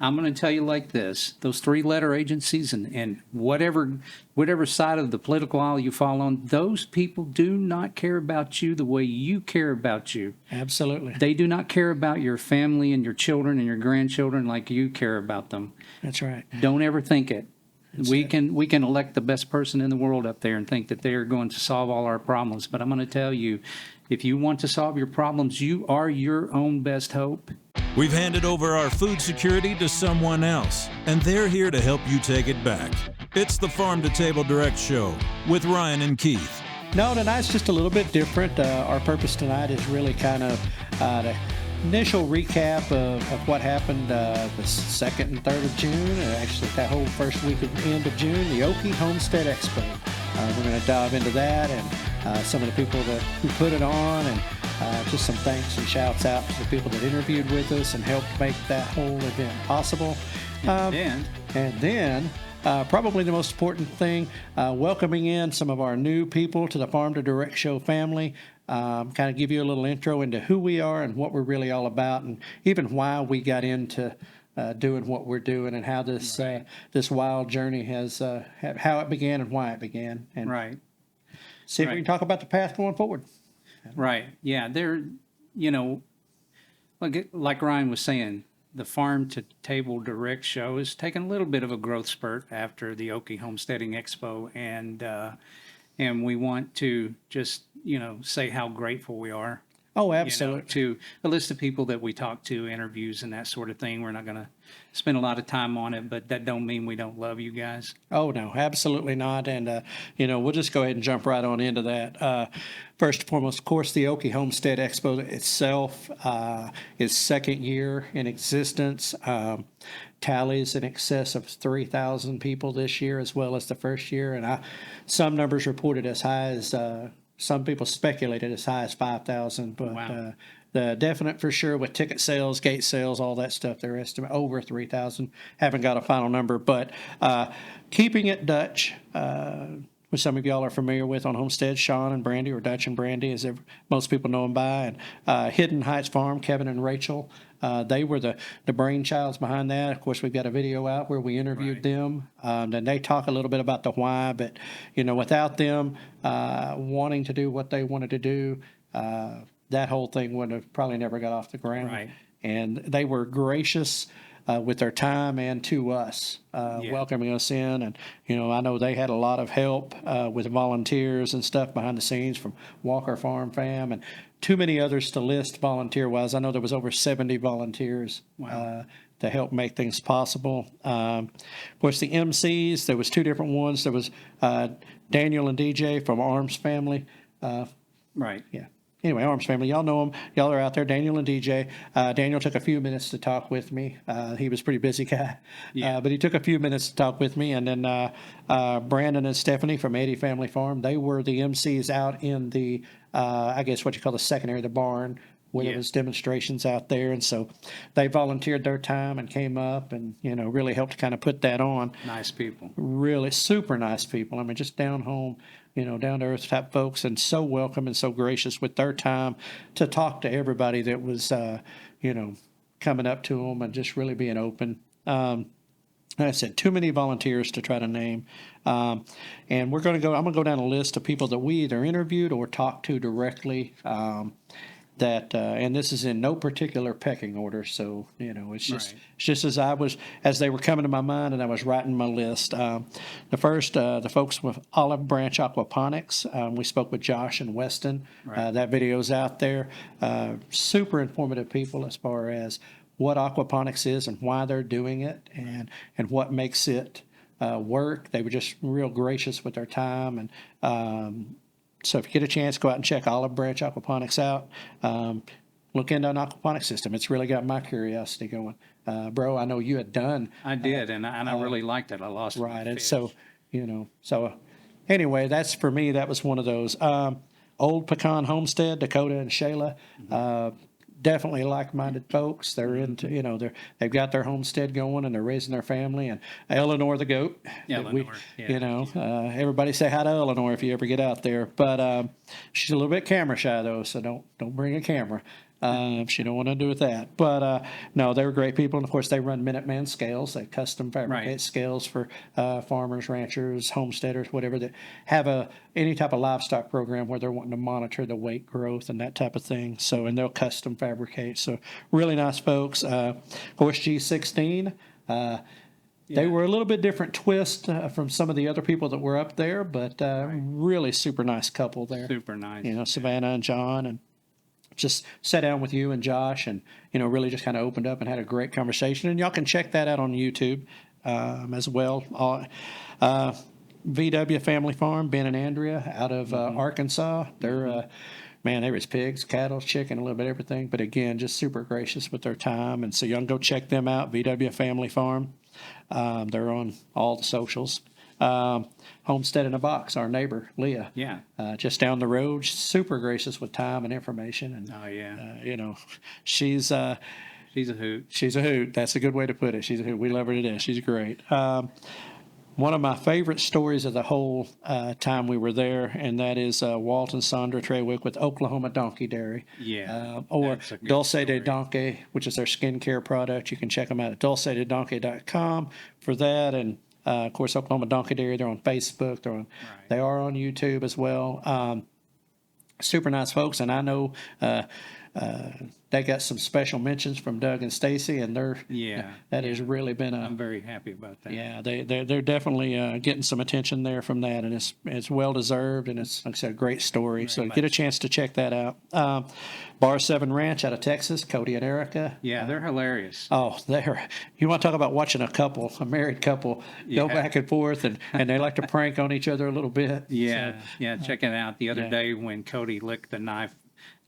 I'm going to tell you like this: those three-letter agencies and whatever side of the political aisle you fall on, those people do not care about you the way you care about you. Absolutely. They do not care about your family and your children and your grandchildren like you care about them. That's right. Don't ever think it. We can elect the best person in the world up there and think that they are going to solve all our problems. But I'm going to tell you, if you want to solve your problems, you are your own best hope. We've handed over our food security to someone else, and they're here to help you take it back. It's the Farm to Table Direct Show with Ryan and Keith. No, tonight's just a little bit different. Our purpose tonight is really kind of the initial recap of what happened the 2nd and 3rd of June, actually that whole first week of end of June, the Okie Homestead Expo. We're going to dive into that and some of the people who put it on, and just some thanks and shouts out to the people that interviewed with us and helped make that whole event possible. And then probably the most important thing, welcoming in some of our new people to the Farm to Direct Show family. Kind of give you a little intro into who we are and what we're really all about, and even why we got into doing what we're doing, and how this this wild journey has how it began and why it began, and see if we can talk about the path going forward. Right. Yeah. Like Ryan was saying, the Farm to Table Direct Show has taken a little bit of a growth spurt after the Okie Homesteading Expo, and we want to just say how grateful we are. Oh, absolutely. To a list of people that we talk to, interviews and that sort of thing. We're not going to spend a lot of time on it, but that don't mean we don't love you guys. Oh, no, absolutely not. And, we'll just go ahead and jump right on into that. First and foremost, of course, the Okie Homestead Expo itself is second year in existence. Tallies in excess of 3,000 people this year, as well as the first year. And some numbers reported as high as some people speculated as high as 5,000, but wow. The definite for sure with ticket sales, gate sales, all that stuff, they're estimating over 3,000. Haven't got a final number, but keeping it Dutch, which some of y'all are familiar with on Homestead, Sean and Brandy, or Dutch and Brandy, as most people know them by, and Hidden Heights Farm, Kevin and Rachel. They were the brainchilds behind that. Of course, we've got a video out where we interviewed them. And they talk a little bit about the why, but, without them wanting to do what they wanted to do, that whole thing would have probably never got off the ground. Right. And they were gracious with their time and to us, welcoming us in. And, I know they had a lot of help with volunteers and stuff behind the scenes from Walker Farm Fam and too many others to list volunteer-wise. I know there was over 70 volunteers to help make things possible. Of course, the MCs, there was two different ones. There was Daniel and DJ from Arms Family. Right. Yeah. Anyway, Arms Family, y'all know them. Y'all are out there, Daniel and DJ. Daniel took a few minutes to talk with me. He was a pretty busy guy. But he took a few minutes to talk with me. And then Brandon and Stephanie from Eddie Family Farm, they were the MCs out in the, I guess what you call the secondary, the barn, where there was demonstrations out there. And so they volunteered their time and came up and, really helped kind of put that on. Nice people. Really super nice people. I mean, just down home, down to earth type folks, and so welcome and so gracious with their time to talk to everybody that was, coming up to them and just really being open. Like I said, too many volunteers to try to name. And I'm going to go down a list of people that we either interviewed or talked to directly. And this is in no particular pecking order, so it's just as they were coming to my mind, and I was writing my list. The first, the folks with Olive Branch Aquaponics, we spoke with Josh and Weston. That video's out there. Super informative people as far as what aquaponics is and why they're doing it, and what makes it work. They were just real gracious with their time, and so if you get a chance, go out and check Olive Branch Aquaponics out. Look into an aquaponics system. It's really got my curiosity going. Bro, I know you had done. I did, and I really liked it. I lost my and fish. so anyway, that's for me. That was one of those. Old Pecan Homestead, Dakota and Shayla. Definitely like-minded folks. They're into, they've got their homestead going and they're raising their family. And Eleanor the goat. Eleanor, everybody say hi to Eleanor if you ever get out there. But she's a little bit camera shy though, so don't bring a camera. She don't want to do with that. But no, they were great people. And of course, they run Minuteman scales. They custom fabricate Right. scales for farmers, ranchers, homesteaders, whatever that have any type of livestock program where they're wanting to monitor the weight growth and that type of thing. So, and they'll custom fabricate. So, really nice folks. Of course, G16. They were a little bit different twist from some of the other people that were up there, but really super nice couple there. Super nice. You know, Savannah and John, and just sat down with you and Josh, and really just kind of opened up and had a great conversation. And y'all can check that out on YouTube as well. VW Family Farm, Ben and Andrea out of Arkansas. They're man, they raise pigs, cattle, chicken, a little bit of everything. But again, just super gracious with their time, and so y'all can go check them out. VW Family Farm. They're on all the socials. Homestead in a Box, our neighbor, Leah. Yeah. Just down the road, super gracious with time and information. And, Oh, yeah. she's a She's a hoot. She's a hoot. That's a good way to put it. She's a hoot. We love her to death. She's great. One of my favorite stories of the whole time we were there, and that is Walt and Sandra Trewick with Oklahoma Donkey Dairy. Yeah, Or that's a good Dulce de story. Donkey, which is their skincare product. You can check them out at dulcededonkey.com for that. And, of course, Oklahoma Donkey Dairy, they're on Facebook. They are on YouTube as well. Super nice folks. And I know they got some special mentions from Doug and Stacy, and Yeah. that has really been I'm very happy about that. yeah, they're definitely getting some attention there from that, and it's well deserved, and it's, like I said, a great story. So get a chance to check that out. Bar 7 Ranch out of Texas, Cody and Erica. Yeah, they're hilarious. Oh, you want to talk about watching a married couple, go Yeah. back and forth, and they like to prank on each other a little bit. Yeah, yeah. Check it out. The other yeah. day when Cody licked the knife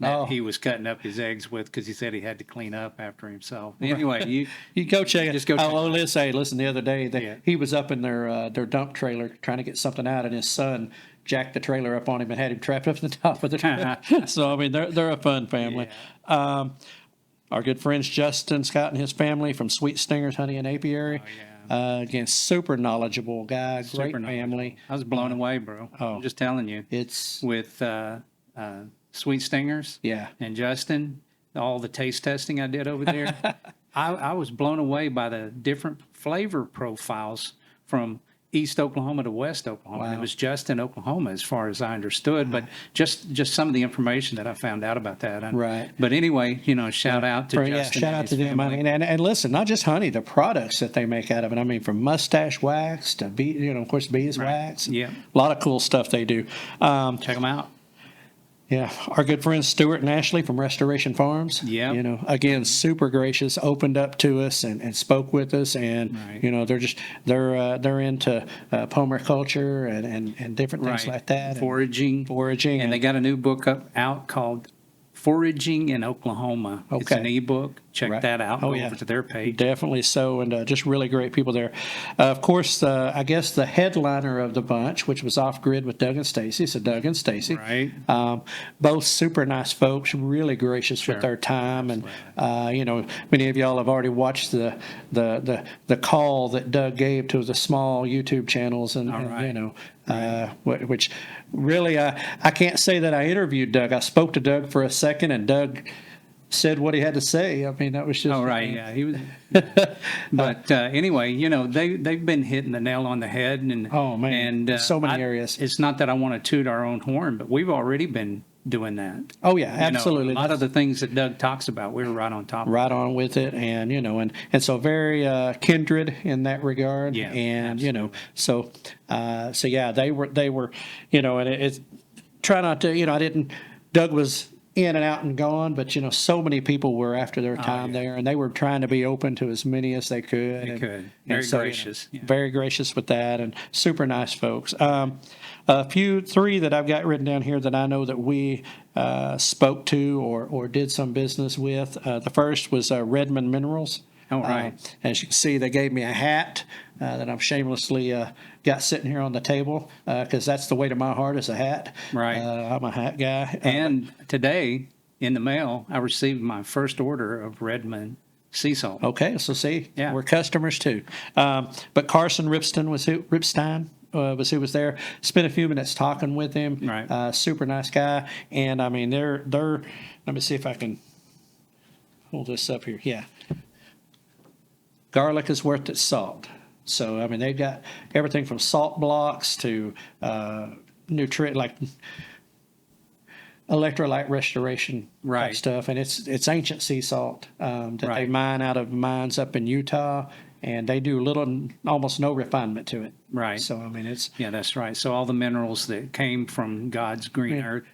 that Oh. he was cutting up his eggs with because he said he had to clean up after himself. Anyway, You go check it. Just go check it out. Listen, the other day, Yeah. he was up in their dump trailer trying to get something out, and his son jacked the trailer up on him and had him trapped up in the top of the trailer. So, I mean, they're a fun family. Our good friends Justin Scott and his family from Sweet Stingers Honey and Apiary. Again, super knowledgeable guy, great Super family. I was blown away, bro. Oh. I'm just telling you. It's With Sweet Stingers yeah. and Justin, all the taste testing I did over there, I was blown away by the different flavor profiles from East Oklahoma to West Oklahoma. Wow. It was just in Oklahoma, as far as I understood, but just some of the information that I found out about that. Right. But anyway, shout out to Yeah, Justin. shout and out his to them. I family. mean, and listen, not just honey, the products that they make out of it. I mean, from mustache wax to of course, beeswax. Yeah. A lot of cool stuff they do. Check them out. Yeah, our good friends Stuart and Ashley from Restoration Farms. Yeah. Again, super gracious, opened up to us and spoke with us, and Right. they're into permaculture and different things Right. like that. Foraging. And they got a new book out called Foraging in Oklahoma. It's Okay. an ebook. Check Right. that out. Oh, Go yeah. over to their page. Definitely so, and just really great people there. Of course, I guess the headliner of the bunch, which was Off Grid with Doug and Stacy, so Doug and Stacy. Right. Both super nice folks, really gracious with their time, and many of y'all have already watched the call that Doug gave to the small YouTube channels, and, which really I can't say that I interviewed Doug. I spoke to Doug for a second, and Doug said what he had to say. I mean, that was just Oh, right. Yeah. He was. But anyway, they've been hitting the nail on the head. And Oh, man. And So many areas. It's not that I want to toot our own horn, but we've already been doing that. Oh yeah, absolutely. A lot of the things that Doug talks about, we were right on top of. Right on with it, and and so very kindred in that regard. Yeah, and absolutely. so yeah, they were, and it's try not to, I didn't. Doug was in and out and gone, but so many people were after their time there, and they were trying to be open to as many as they could. They and, could. and Very so, gracious. Yeah. very gracious with that, and super nice folks. Three that I've got written down here that I know that we spoke to or did some business with. The first was Redmond Minerals. Oh, right. As you can see, they gave me a hat that I've shamelessly got sitting here on the table because that's the weight of my heart is a hat. Right. I'm a hat guy. And today in the mail, I received my first order of Redmond sea salt. Okay, so see, Yeah. we're customers too. But Carson Ripstein was who was there. Spent a few minutes talking with him. Right. Super nice guy, and I mean they're. Let me see if I can pull this up here. Yeah. Garlic is worth its salt. So, I mean, they've got everything from salt blocks to like electrolyte restoration type Right. stuff. And it's ancient sea salt that they Right. mine out of mines up in Utah. And they do almost no refinement to it. Right. So, I mean, it's Yeah, that's right. So all the minerals that came from God's green Yeah. earth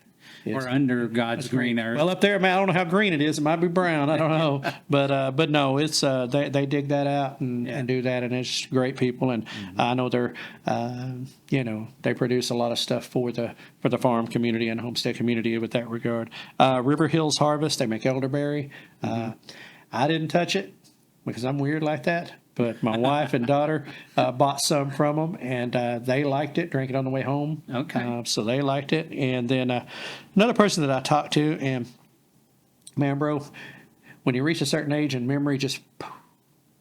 Yes. or under God's green earth. well up there, man. I don't know how green it is. It might be brown. I don't know, but no, it's they dig that out and do that, and it's great people. And I know they're they produce a lot of stuff for the farm community and homestead community with that regard. River Hills Harvest, they make elderberry. I didn't touch it because I'm weird like that. But my wife and daughter bought some from them, and they liked it, drank it on the way home. Okay. So they liked it. And then another person that I talked to, and man, bro, when you reach a certain age and memory just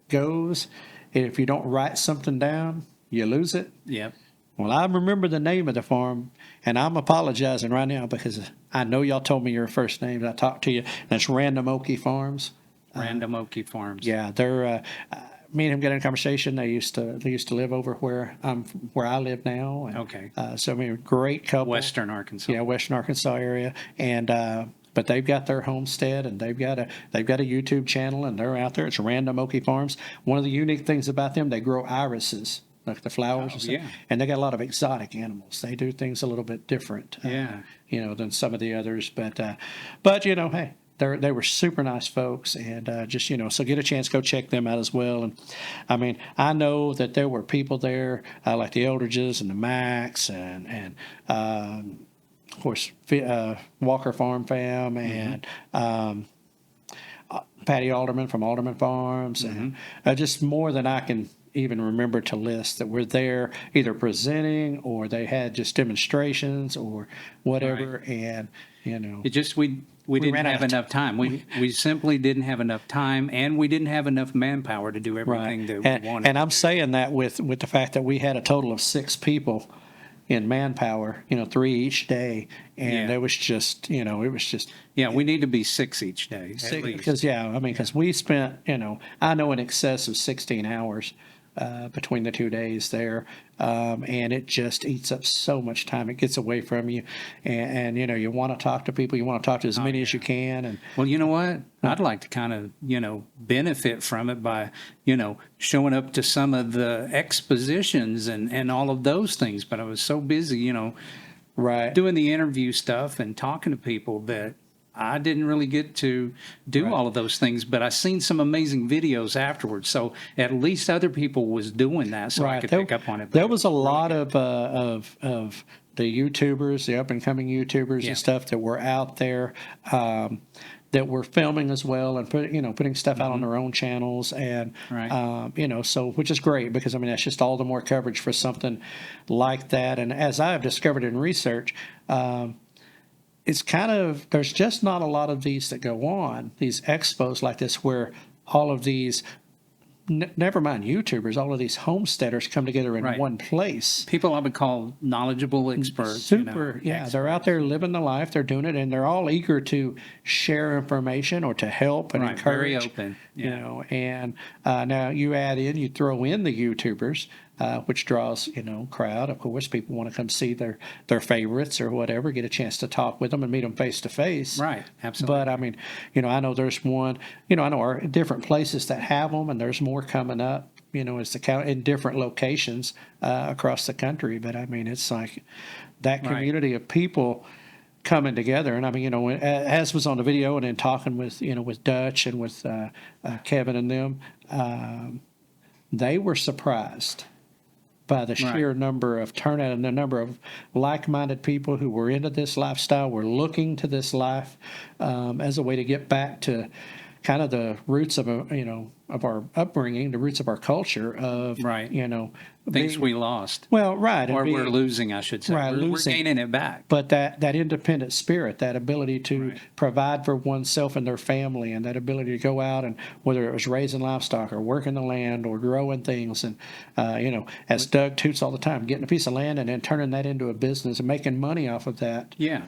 goes, and if you don't write something down, you lose it. Yep. Well, I remember the name of the farm, and I'm apologizing right now because I know y'all told me your first name. I talked to you, and it's Random Okie Farms. Random Okie Farms. Yeah, they're. Me and him got in a conversation. They used to live over where I live now. And, Okay. So I mean, great couple. Western Arkansas. Yeah, Western Arkansas area, and but they've got their homestead and they've got a YouTube channel and they're out there. It's Random Okie Farms. One of the unique things about them, they grow irises, like the flowers, and stuff. yeah. And they got a lot of exotic animals. They do things a little bit different, Yeah. than some of the others. But hey. They were super nice folks, and so get a chance, go check them out as well. And I mean, I know that there were people there like the Eldridges and the Macs, and of course Walker Farm Fam, and Patty Alderman from Alderman Farms, and just more than I can even remember to list that were there either presenting or they had just demonstrations or whatever, and It just we didn't ran out have of enough time. We simply didn't have enough time, and we didn't have enough manpower to do everything that we wanted. And I'm saying that with the fact that we had a total of 6 people in manpower, 3 each day, and Yeah. it was just, it was just Yeah, we need to be 6 each day, at least. because we spent, I know in excess of 16 hours between the 2 days there, and it just eats up so much time. It gets away from you, and you want to talk to people, you want to talk to as many as you can, and Well, you know what? I'd like to kind of, benefit from it by, showing up to some of the expositions and all of those things. But I was so busy, right. doing the interview stuff and talking to people that I didn't really get to do all of those things. But I seen some amazing videos afterwards. So at least other people was doing that, so I could pick up on it. There was a lot of the YouTubers, the up and coming YouTubers Yeah. and stuff that were out there that were filming as well and putting stuff out on their own channels, and Right. so which is great because I mean that's just all the more coverage for something like that. And as I've discovered in research, it's there's just not a lot of these that go on, these expos like this, where all of these, never mind YouTubers, all of these homesteaders come together in Right. one place. People I would call knowledgeable experts. Super, yeah. They're out there living the life, they're doing it, and they're all eager to share information or to help and Right, very encourage. open, You yeah. know, and now you throw in the YouTubers, which draws crowd. Of course, people want to come see their favorites or whatever, get a chance to talk with them and meet them face to face. Right, absolutely. But I mean, I know there's one. I know our different places that have them, and there's more coming up. As the count in different locations across the country. But I mean, it's like that Right. community of people coming together. And I mean, as was on the video, and then talking with with Dutch and with Kevin and them, they were surprised by the sheer number of turnout and the number of like-minded people who were into this lifestyle, were looking to this life as a way to get back to kind of the roots of of our upbringing, the roots of our culture of Right. Things being- we lost. well, right, Or and we're being- losing, I should say. Right, we're losing. gaining it back. but that independent spirit, that ability to Right. provide for oneself and their family, and that ability to go out and whether it was raising livestock or working the land or growing things, and as Doug toots all the time, getting a piece of land and then turning that into a business and making money off of that. Yeah.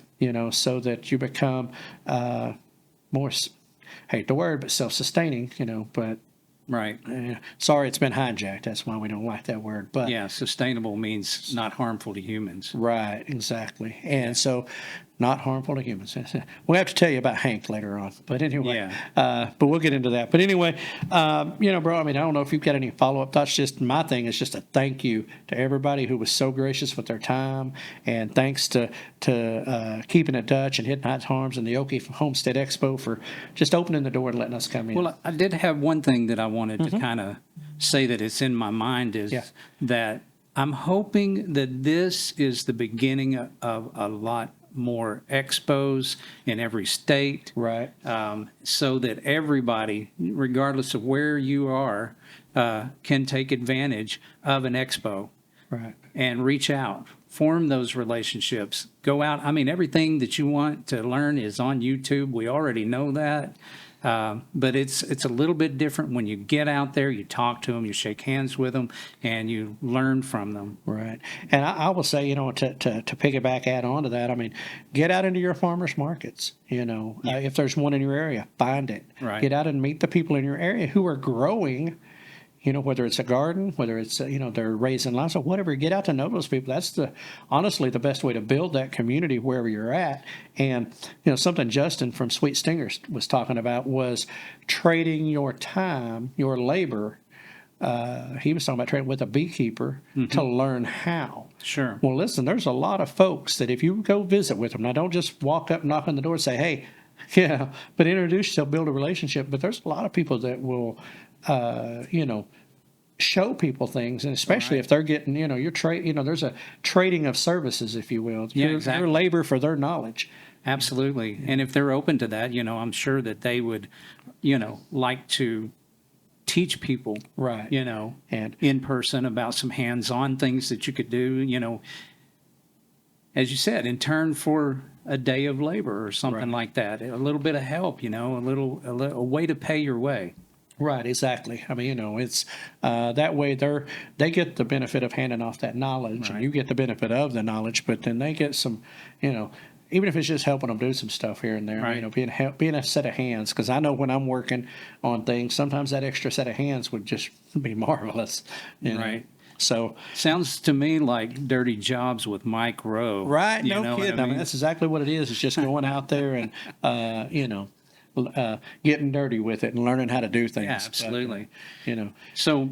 So that you become more. hate the word, but self-sustaining, but Right. sorry, it's been hijacked. That's why we don't like that word. But Yeah. Sustainable means not harmful to humans. right, exactly. And so not harmful to humans. We'll have to tell you about Hank later on. But anyway, but we'll get into that. But anyway, bro, I mean, I don't know if you've got any follow-up thoughts. Just my thing is just a thank you to everybody who was so gracious with their time. And thanks to Keeping It Dutch and Hidden Heights Farms and the Okie Homestead Expo for just opening the door and letting us come in. Well, I did have one thing that I wanted to kind of say that it's in my mind is that I'm hoping that this is the beginning of a lot more expos in every state. Right. So that everybody, regardless of where you are, can take advantage of an expo. Right. And reach out, form those relationships, go out. I mean, everything that you want to learn is on YouTube. We already know that. But it's a little bit different when you get out there, you talk to them, you shake hands with them, and you learn from them. Right. And I will say, to piggyback, add on to that, I mean, get out into your farmers markets. If there's one in your area, find it. Right. Get out and meet the people in your area who are growing, whether it's a garden, whether it's, they're raising livestock, whatever. Get out to know those people. That's honestly the best way to build that community wherever you're at. And, something Justin from Sweet Stingers was talking about was trading your time, your labor. He was talking about trading with a beekeeper to learn how. Sure. Well, listen, there's a lot of folks that if you go visit with them, now don't just walk up, knock on the door and say, hey, but introduce yourself, build a relationship. But there's a lot of people that will, show people things, and especially if they're getting, your trade, there's a trading of services, if you will. Exactly. Your labor for their knowledge. Absolutely. And if they're open to that, I'm sure that they would, like to teach people, Right. and in person about some hands-on things that you could do, as you said, in turn for a day of labor or something like that, a little bit of help, a way to pay your way. Right, exactly. I mean, it's that way they get the benefit of handing off that knowledge, and you get the benefit of the knowledge, but then they get some, even if it's just helping them do some stuff here and there, being a set of hands. Because I know when I'm working on things, sometimes that extra set of hands would just be marvelous. Right. So sounds to me like Dirty Jobs with Mike Rowe. Right, You no know what kidding. I I mean, mean? that's exactly what it is. It's just going out there and getting dirty with it and learning how to do things. Yeah, absolutely. But, So,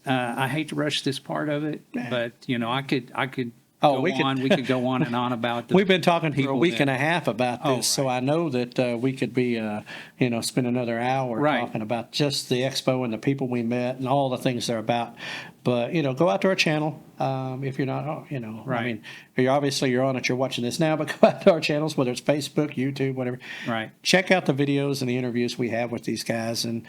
I hate to rush this part of it, but I could Oh, go we could- on. We could go on and on about the we've been talking for a people week that- and a half about this, so I know that we could be, spend another hour Right. talking about just the expo and the people we met and all the things they're about. But go out to our channel if you're not, I Right. mean, you're on it, you're watching this now, but go out to our channels, whether it's Facebook, YouTube, whatever. Right. Check out the videos and the interviews we have with these guys, and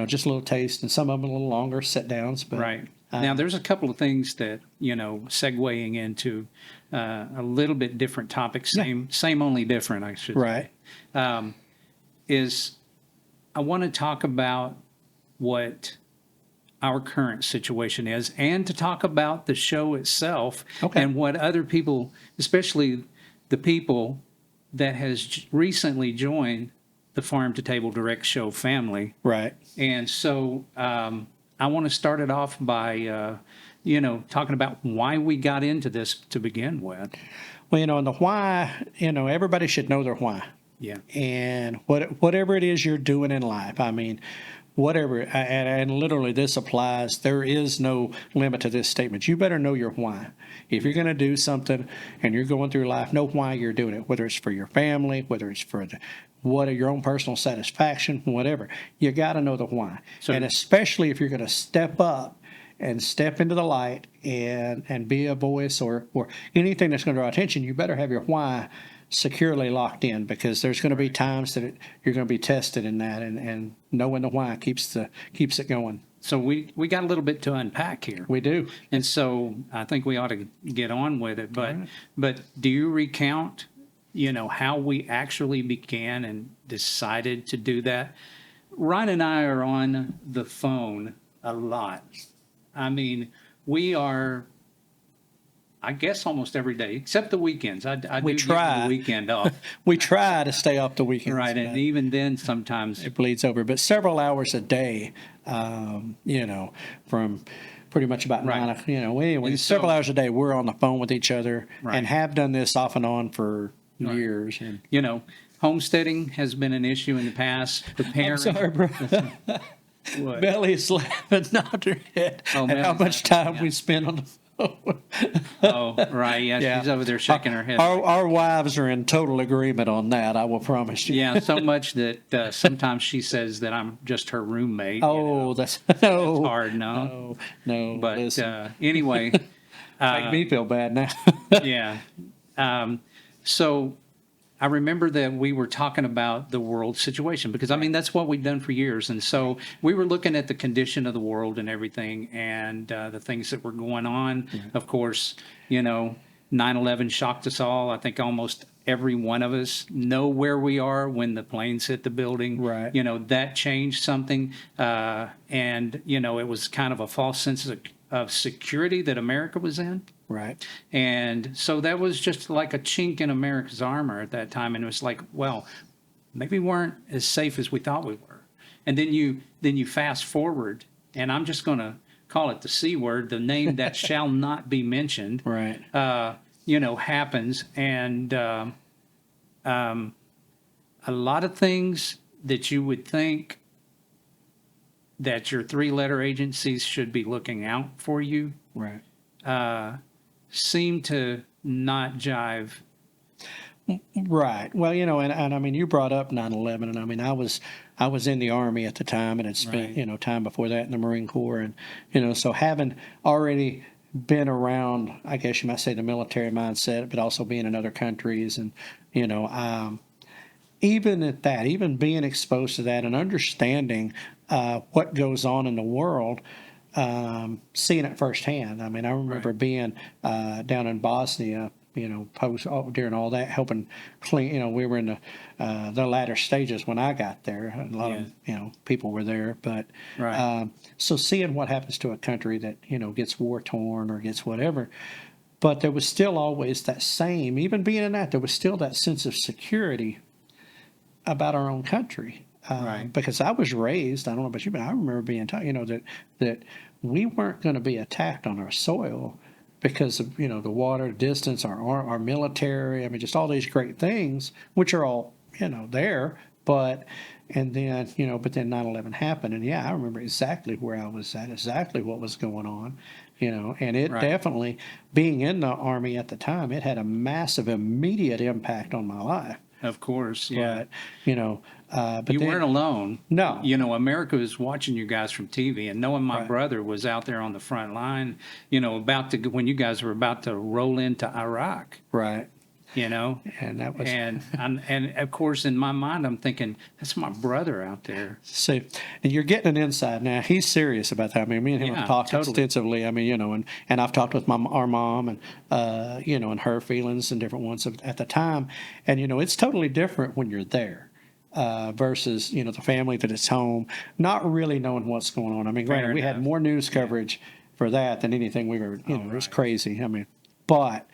just a little taste, and some of them a little longer sit downs. But Right. Now, there's a couple of things that, segueing into a little bit different topic, same only different, I should right, say, is I want to talk about what our current situation is and to talk about the show itself and what other people, especially the people that has recently joined the Farm to Table Direct Show family. right. And so I want to start it off by, talking about why we got into this to begin with. Well, and the why, everybody should know their why. Yeah. And whatever it is you're doing in life, I mean, whatever, and literally this applies, there is no limit to this statement. You better know your why. If you're going to do something and you're going through life, know why you're doing it, whether it's for your family, whether it's for your own personal satisfaction, whatever. You got to know the why. So- and especially if you're going to step up and step into the light and be a voice or anything that's going to draw attention, you better have your why securely locked in, because there's going to be times that you're going to be tested in that, and knowing the why keeps it going. So we got a little bit to unpack here. We do. And so I think we ought to get on with it. But do you recount, how we actually began and decided to do that? Ryan and I are on the phone a lot. I mean, we are I guess almost every day, except the weekends. I We do get try. the weekend off. We try to stay off the weekends. Right, and but even then, sometimes, it bleeds over, but several hours a day, from pretty much about Right. 9, anyway, And several so- hours a day, we're on the phone with each other Right. and have done this off and on for years. And homesteading has been an issue in the past. The I'm parents, sorry, bro. What? Belly's laughing, nodding her head Oh, at how Melly's much laughing, time yeah. we spend on the phone. Oh, right, yeah, Yeah. she's over there shaking her head. Our wives are in total agreement on that, I will promise you. Yeah, so much that sometimes she says that I'm just her roommate. Oh, that's no. hard, no. No, But listen, anyway, make me feel bad now. yeah. So I remember that we were talking about the world situation because, I mean, that's what we've done for years. And so we were looking at the condition of the world and everything and the things that were going on. Of course, 9/11 shocked us all. I think almost every one of us know where we are when the planes hit the building. Right. That changed something. And it was kind of a false sense of security that America was in. Right. And so that was just like a chink in America's armor at that time. And it was like, well, maybe we weren't as safe as we thought we were. And then you fast forward, and I'm just going to call it the C word, the name that shall not be mentioned, Right. happens. And a lot of things that you would think that your 3-letter agencies should be looking out for you Right. seem to not jive. Right. Well, and I mean, you brought up 9/11, and I mean, I was in the Army at the time and had spent, Right. time before that in the Marine Corps. And, so having already been around, I guess you might say, the military mindset, but also being in other countries and, even at that, even being exposed to that and understanding what goes on in the world, seeing it firsthand. I mean, I remember Right. being down in Bosnia, during all that, helping clean. We were in the latter stages when I got there. A lot of people were there, but Right. so seeing what happens to a country that gets war torn or gets whatever. But there was still always that same, even being in that, there was still that sense of security about our own country. Right. Because I was raised, I don't know about you, but I remember being taught, that we weren't going to be attacked on our soil because of, the water, distance, our military, I mean, just all these great things, which are all, there. But then 9/11 happened. And yeah, I remember exactly where I was at, exactly what was going on, and it Right. definitely, being in the Army at the time, it had a massive, immediate impact on my life. Of course, yeah. But You then, weren't alone. No. America was watching you guys from TV, and knowing my Right. brother was out there on the front line, when you guys were about to roll into Iraq, right. and And that was and of course in my mind I'm thinking that's my brother out there. see, and you're getting an insight now. He's serious about that. I mean, me and him Yeah, have talked totally. extensively. I mean, and I've talked with our mom and and her feelings and different ones at the time. And it's totally different when you're there. Versus the family that is home, not really knowing what's going on. I mean, granted, Fair we had enough. more news coverage for that than anything we've ever. It was right. crazy. I mean, but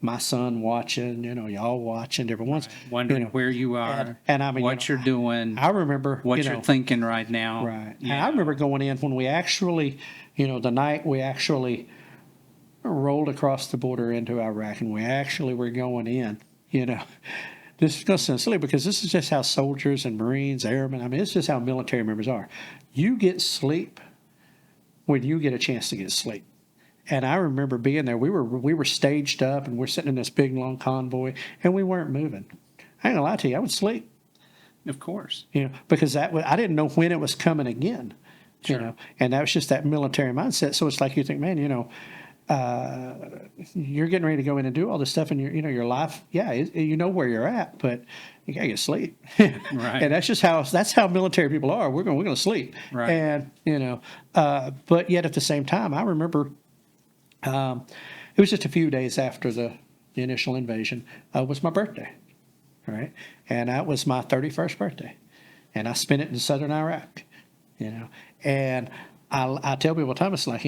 my son watching, y'all watching different ones, Wondering where you are, and I mean, what you're doing, I remember what you're thinking right now. Right. And Yeah. I remember going in when we actually, the night we actually rolled across the border into Iraq and we actually were going in, This is going to sound silly because this is just how soldiers and Marines, airmen, I mean, it's just how military members are. You get sleep when you get a chance to get sleep. And I remember being there. We were staged up and we're sitting in this big long convoy and we weren't moving. I ain't gonna lie to you, I would sleep. Of course. Because I didn't know when it was coming again. Sure. And that was just that military mindset. So it's like you think, man, you're getting ready to go in and do all this stuff in your life. Yeah, you know where you're at, but you gotta get sleep. Right. And that's how military people are. We're gonna sleep. Right. And but yet at the same time, I remember it was just a few days after the initial invasion. Was my birthday, right? And that was my 31st birthday, and I spent it in southern Iraq. And I tell people all the time, it's like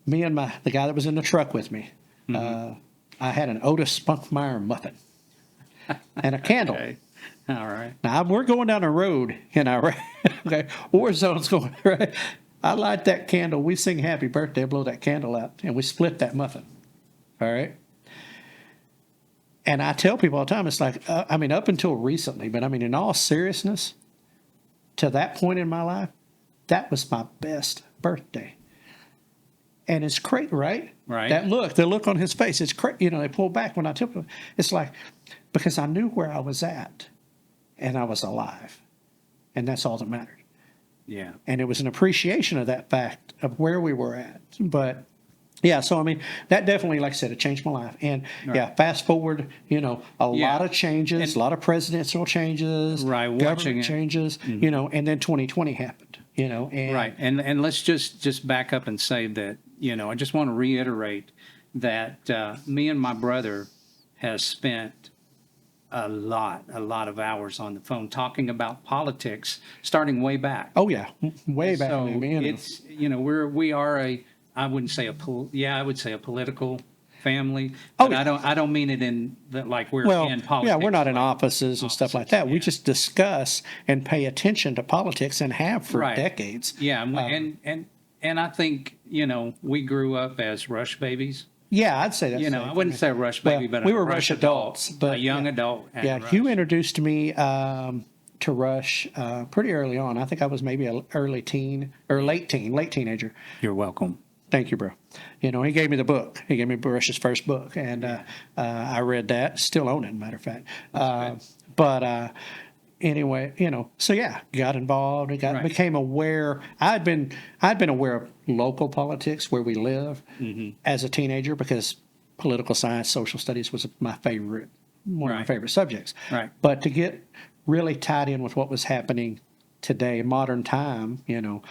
me and the guy that was in the truck with me, I had an Otis Spunkmeyer muffin and a candle. Okay. All right. Now we're going down a road in Iraq. Okay, war zone's going right. I light that candle. We sing "Happy Birthday," blow that candle out, and we split that muffin. All right. And I tell people all the time, it's like, I mean, up until recently, but I mean, in all seriousness, to that point in my life, that was my best birthday. And it's great, right? Right. The look on his face, it's great. You know, they pull back when I tell them. It's like, because I knew where I was at and I was alive. And that's all that mattered. Yeah. And it was an appreciation of that fact of where we were at. But yeah, so I mean, that definitely, like I said, it changed my life. And yeah, fast forward, you know, a lot of changes, a lot of presidential changes, Right, watching government it. changes, you know, and then 2020 happened, you know. And Right. And let's just back up and say that, you know, I just want to reiterate that me and my brother has spent a lot of hours on the phone talking about politics starting way back. Oh yeah, way back. So I mean, it's, you know, we are I wouldn't say I would say a political family. But yeah. I don't mean it in that like we're well, in politics. yeah, we're not in offices and stuff like that. We yeah. just discuss and pay attention to politics and have for Right. decades. Yeah, and I think, you know, we grew up as Rush babies. Yeah, I'd say that's You know, safe. I wouldn't say a Rush baby, well, but we a were Rush Rush adults, but a young yeah. adult. And Yeah, Rush. Hugh introduced me to Rush pretty early on. I think I was maybe an early teen or late teenager. You're welcome. Thank you, bro. You know, he gave me the book. He gave me Rush's first book, and I read that. Still own it, matter of fact. But anyway, you know, so yeah, got involved. Right. Became aware. I'd been aware of local politics where we live as a teenager because political science, social studies was one of my Right. favorite subjects. Right. But to get really tied in with what was happening today, modern time, you know,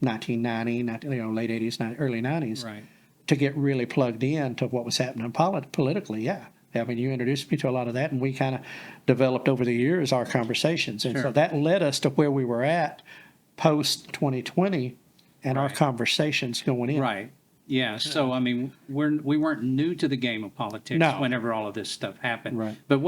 1990, you know, late 80s, early 90s, Right. to get really plugged in to what was happening politically, yeah. I mean, you introduced me to a lot of that, and we kind of developed over the years our conversations. And so Sure. that led us to where we were at post 2020 and our Right. conversations going in. Right. Yeah. So I mean, we weren't new to the game of politics No. whenever all of this stuff happened. Right. But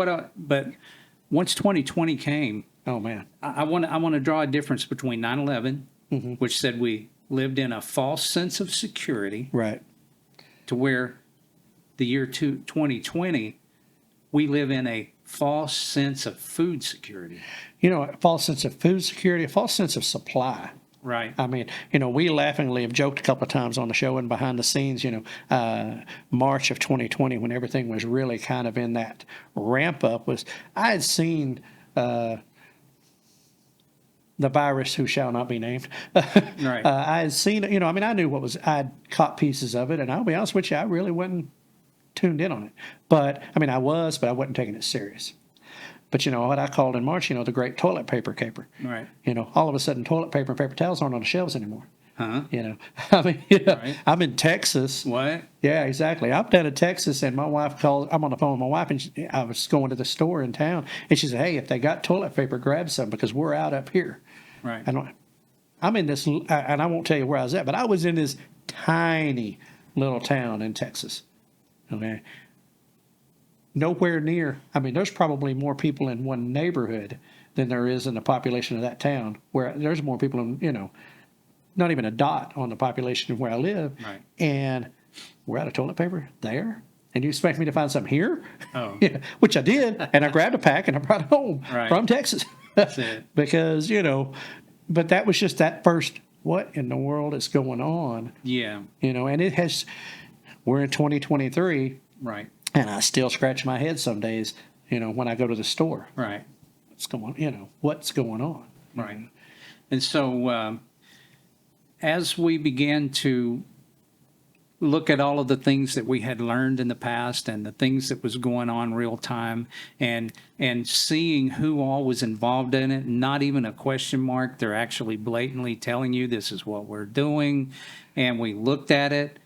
once 2020 came, Oh, man. I want to draw a difference between 9/11, Mm-hmm. which said we lived in a false sense of security, Right. to where the year 2020, we live in a false sense of food security. You know, a false sense of food security, a false sense of supply. Right. I mean, you know, we laughingly have joked a couple of times on the show and behind the scenes, you know, March of 2020, when everything was really kind of in that ramp up, I had seen the virus who shall not be named. Right. I had seen, you know, I mean, I knew I'd caught pieces of it, and I'll be honest with you, I really wasn't tuned in on it. But, I mean, I wasn't taking it serious. But, you know, what I called in March, you know, the great toilet paper caper. Right. You know, all of a sudden, toilet paper and paper towels aren't on the shelves anymore. Huh? You know, I mean, yeah, Right. I'm in Texas. What? Yeah, exactly. I'm down in Texas, and my wife called. I'm on the phone with my wife, and I was going to the store in town, and she said, "Hey, if they got toilet paper, grab some because we're out up here." Right. I'm in this, and I won't tell you where I was at, but I was in this tiny little town in Texas. Okay. Nowhere near. I mean, there's probably more people in one neighborhood than there is in the population of that town. Where there's more people in, you know, not even a dot on the population of where I live. Right. And we're out of toilet paper there. And you expect me to find some here? Oh. Yeah, which I did. And I grabbed a pack and I brought it home Right. from Texas. That's it. Because, you know, but that was just that first, what in the world is going on? Yeah. You know, and we're in 2023, Right. and I still scratch my head some days, you know, when I go to the store. Right. What's going on? Right. And so as we began to look at all of the things that we had learned in the past and the things that was going on real time and seeing who all was involved in it, not even a question mark, they're actually blatantly telling you this is what we're doing, and we looked at it,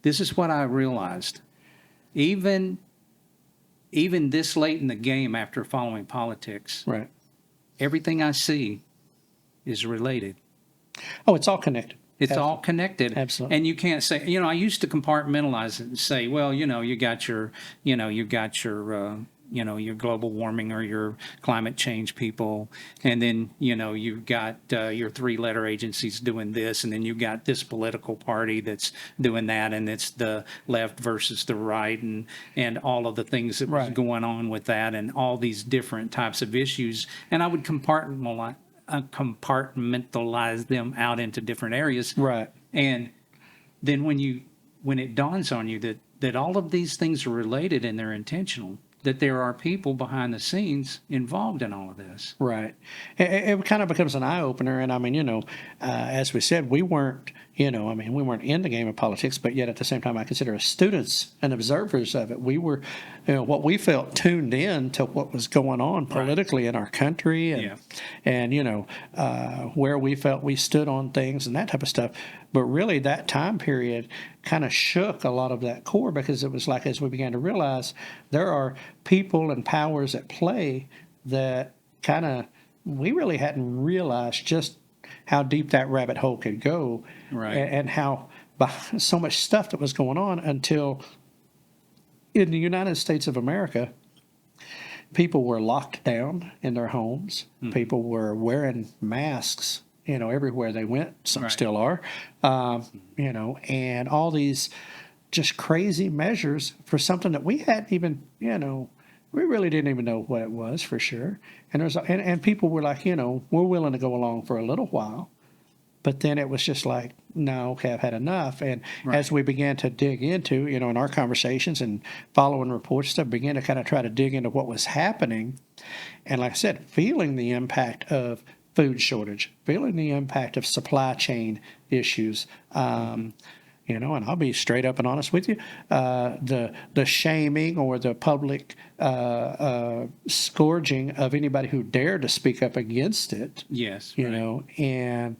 this is what I realized. Even this late in the game after following politics, Right. everything I see is related. Oh, it's all connected. It's all connected. Absolutely. And you can't say, I used to compartmentalize it and say, well, you got your, your global warming or your climate change people. And then, you've got your 3-letter agencies doing this. And then you've got this political party that's doing that. And it's the left versus the right and all of the things that was Right. going on with that and all these different types of issues. And I would compartmentalize them out into different areas. Right. And then when it dawns on you that all of these things are related and they're intentional, that there are people behind the scenes involved in all of this. Right. It kind of becomes an eye opener. And I mean, as we said, we weren't in the game of politics, but yet at the same time, I consider us students and observers of it. We were, what we felt tuned in to what was going on politically in our country and where we felt we stood on things and that type of stuff. But really that time period kind of shook a lot of that core, because it was like, as we began to realize there are people and powers at play that we really hadn't realized just how deep that rabbit hole could go, Right. and how so much stuff that was going on until in the United States of America, people were locked down in their homes. Mm-hmm. People were wearing masks, everywhere they went. Some Right. still are, and all these just crazy measures for something that we hadn't even, we really didn't even know what it was for sure. And and people were like, we're willing to go along for a little while. But then it was just like, no, okay, I've had enough. And as we began to dig into, in our conversations and following reports stuff, began to kind of try to dig into what was happening. And like I said, feeling the impact of food shortage, feeling the impact of supply chain issues. And I'll be straight up and honest with you, the shaming or the public scourging of anybody who dared to speak up against it. Yes. And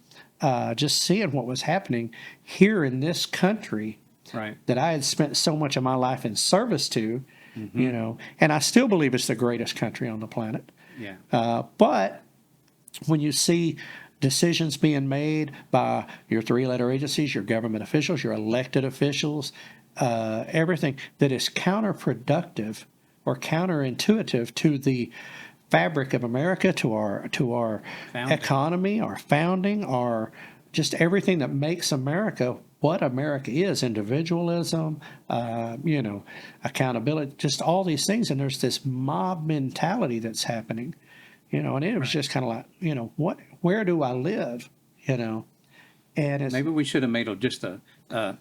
just seeing what was happening here in this country, Right. that I had spent so much of my life in service to, and I still believe it's the greatest country on the planet. Yeah. But when you see decisions being made by your 3-letter agencies, your government officials, your elected officials, everything that is counterproductive or counterintuitive to the fabric of America, to our Founding. economy, our founding, our just everything that makes America what America is, individualism, accountability, just all these things. And there's this mob mentality that's happening, and it was just kind of like, where do I live, And it's, Maybe we should have made just a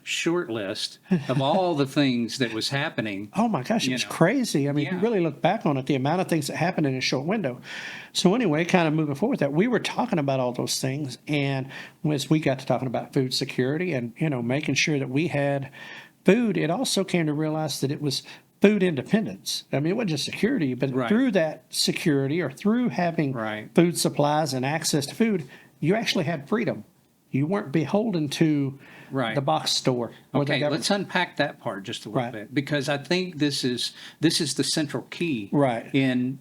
short list of all the things that was happening. oh my gosh, it was know. crazy. I mean, Yeah. you really look back on it, the amount of things that happened in a short window. So anyway, kind of moving forward with that, we were talking about all those things. And as we got to talking about food security and, making sure that we had food, it also came to realize that it was food independence. I mean, it wasn't just security, but Right. through that security or through having Right. food supplies and access to food, you actually had freedom. You weren't beholden to Right. the box store. Or the Okay, government. let's unpack that part just a little Right. bit, because I think this is the central key Right. in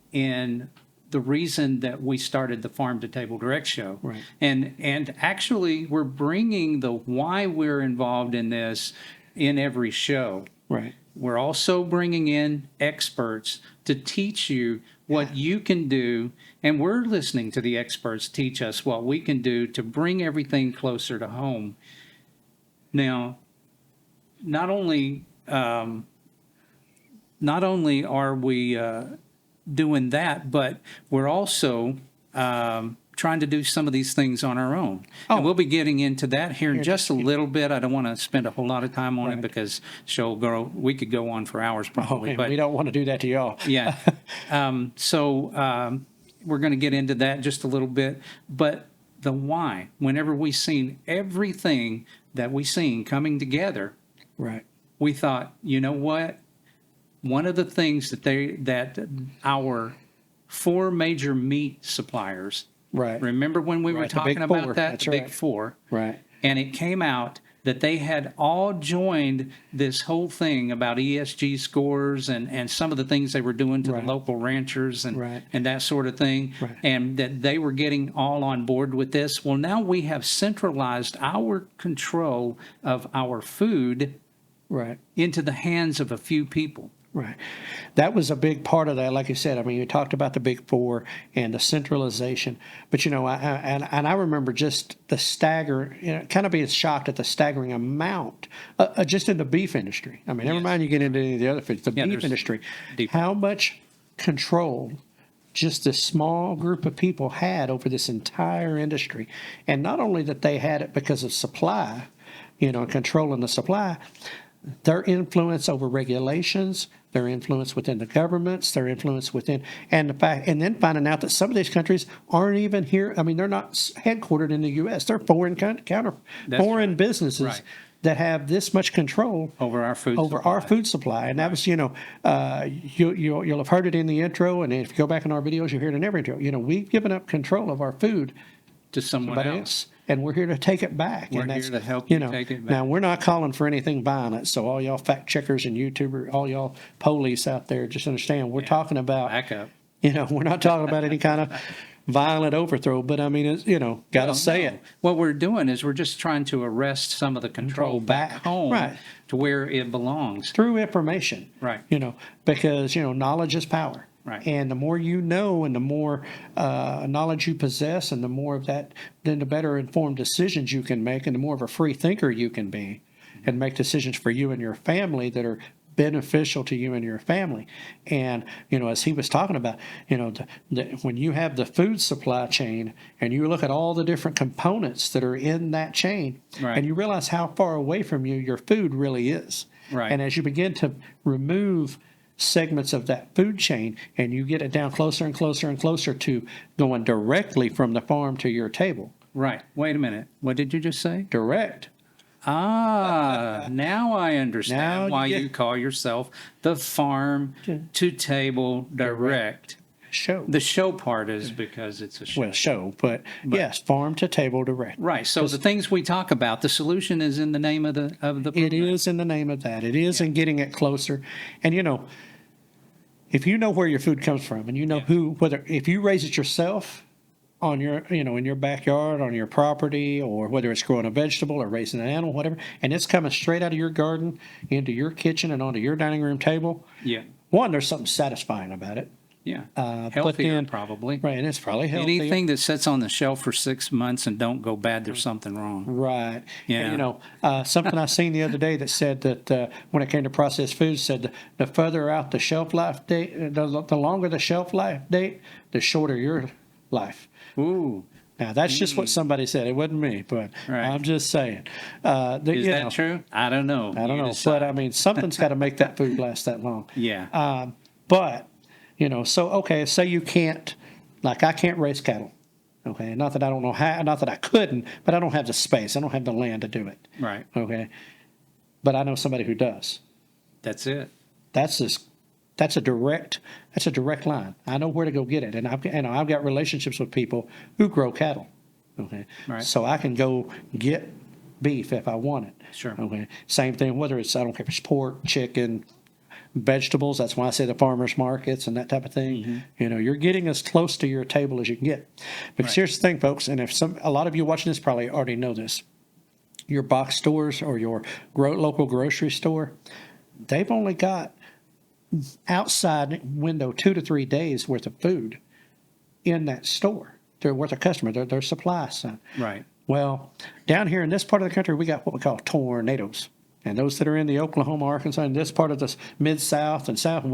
the reason that we started the Farm to Table Direct show. Right. And actually we're bringing the why we're involved in this in every show. Right. We're also bringing in experts to teach you what you can do, and we're listening to the experts teach us what we can do to bring everything closer to home. Now, not only are we doing that, but we're also trying to do some of these things on our own. And we'll be getting into that here in just a little bit. I don't want to spend a whole lot of time on it because we could go on for hours probably. And but we don't want to do that to y'all. yeah. So we're going to get into that just a little bit. But the why, whenever we seen everything that we seen coming together, Right. we thought, you know what? One of the things that our 4 major meat suppliers, Right. remember when we were Right, the talking big about four. that? That's The big right. 4. Right. And it came out that they had all joined this whole thing about ESG scores and some of the things they were doing to Right. the local ranchers Right. and that sort of thing, Right. and that they were getting all on board with this. Well, now we have centralized our control of our food Right. into the hands of a few people. Right. That was a big part of that. Like you said, I mean, you talked about the big four and the centralization, but I remember just the kind of being shocked at the staggering amount, just in the beef industry. I mean, never Yes. mind you get into any of the other foods, the Yeah, beef there's industry, deep- how much control just this small group of people had over this entire industry. And not only that they had it because of supply, controlling the supply, their influence over regulations, their influence within the governments, their influence within, and then finding out that some of these countries aren't even here. I mean, they're not headquartered in the U.S. They're foreign right. businesses Right. that have this much control Over our food over our food supply. And that was, you'll have heard it in the intro, and if you go back in our videos, you'll hear it in every intro. We've given up control of our food to someone somebody else. and we're here to take it back. We're and here that's, to help you take it back. Now, we're not calling for anything violent, so all y'all fact checkers and YouTubers, all y'all police out there, just understand, we're talking about, Back up. we're not talking about any kind of violent overthrow, but I mean, it's, got to say it. What we're doing is we're just trying to arrest some of the control back home Right. to where it belongs. Through information. Right. Because, knowledge is power. Right. And the more you know and the more knowledge you possess and the more of that, then the better informed decisions you can make and the more of a free thinker you can be and make decisions for you and your family that are beneficial to you and your family. And, as he was talking about, when you have the food supply chain and you look at all the different components that are in that chain, Right. and you realize how far away from you your food really is. Right. And as you begin to remove segments of that food chain and you get it down closer and closer and closer to going directly from the farm to your table. Right. Wait a minute. What did you just say? Direct. Now I understand Now you why get- you call yourself the farm to table direct. Show. The show part is because it's a show. Well, show, but yes, farm to table direct. Right. So the things we talk about, the solution is in the name of the It program. is in the name of that. It is in getting it closer. And if you know where your food comes from and you know if you raise it yourself on your, in your backyard, on your property, or whether it's growing a vegetable or raising an animal, whatever, and it's coming straight out of your garden into your kitchen and onto your dining room table, Yeah. one, there's something satisfying about it. Yeah. But Healthier, then- probably. Right, and it's probably healthy. Anything that sits on the shelf for 6 months and don't go bad, there's something wrong. Right. Yeah. And, something I seen the other day that said that when it came to processed foods, said the further out the shelf life date, the longer the shelf life date, the shorter your life. Ooh. Now, that's just what somebody said. It wasn't me, but Right. I'm just saying. Is that true? I don't know. I don't You know. decide. But, I mean, something's got to make that food last that long. Yeah. But, so, okay, say you can't, like I can't raise cattle. Okay, not that I don't know how, not that I couldn't, but I don't have the space. I don't have the land to do it. Right. Okay. But I know somebody who does. That's it. That's a direct line. I know where to go get it. And I've got relationships with people who grow cattle. Okay. Right. So I can go get beef if I want it. Sure. Okay. Same thing, whether it's, I don't care if it's pork, chicken, vegetables. That's why I say the farmers markets and that type of thing. You're getting as close to your table as you can get. Because Right. here's the thing, folks, and a lot of you watching this probably already know this. Your box stores or your local grocery store, they've only got outside window 2 to 3 days worth of food in that store. They're worth a customer, their supply side. Right. Well, down here in this part of the country, we got what we call tornadoes. And those that are in the Oklahoma, Arkansas, and this part of the Mid-South and South, and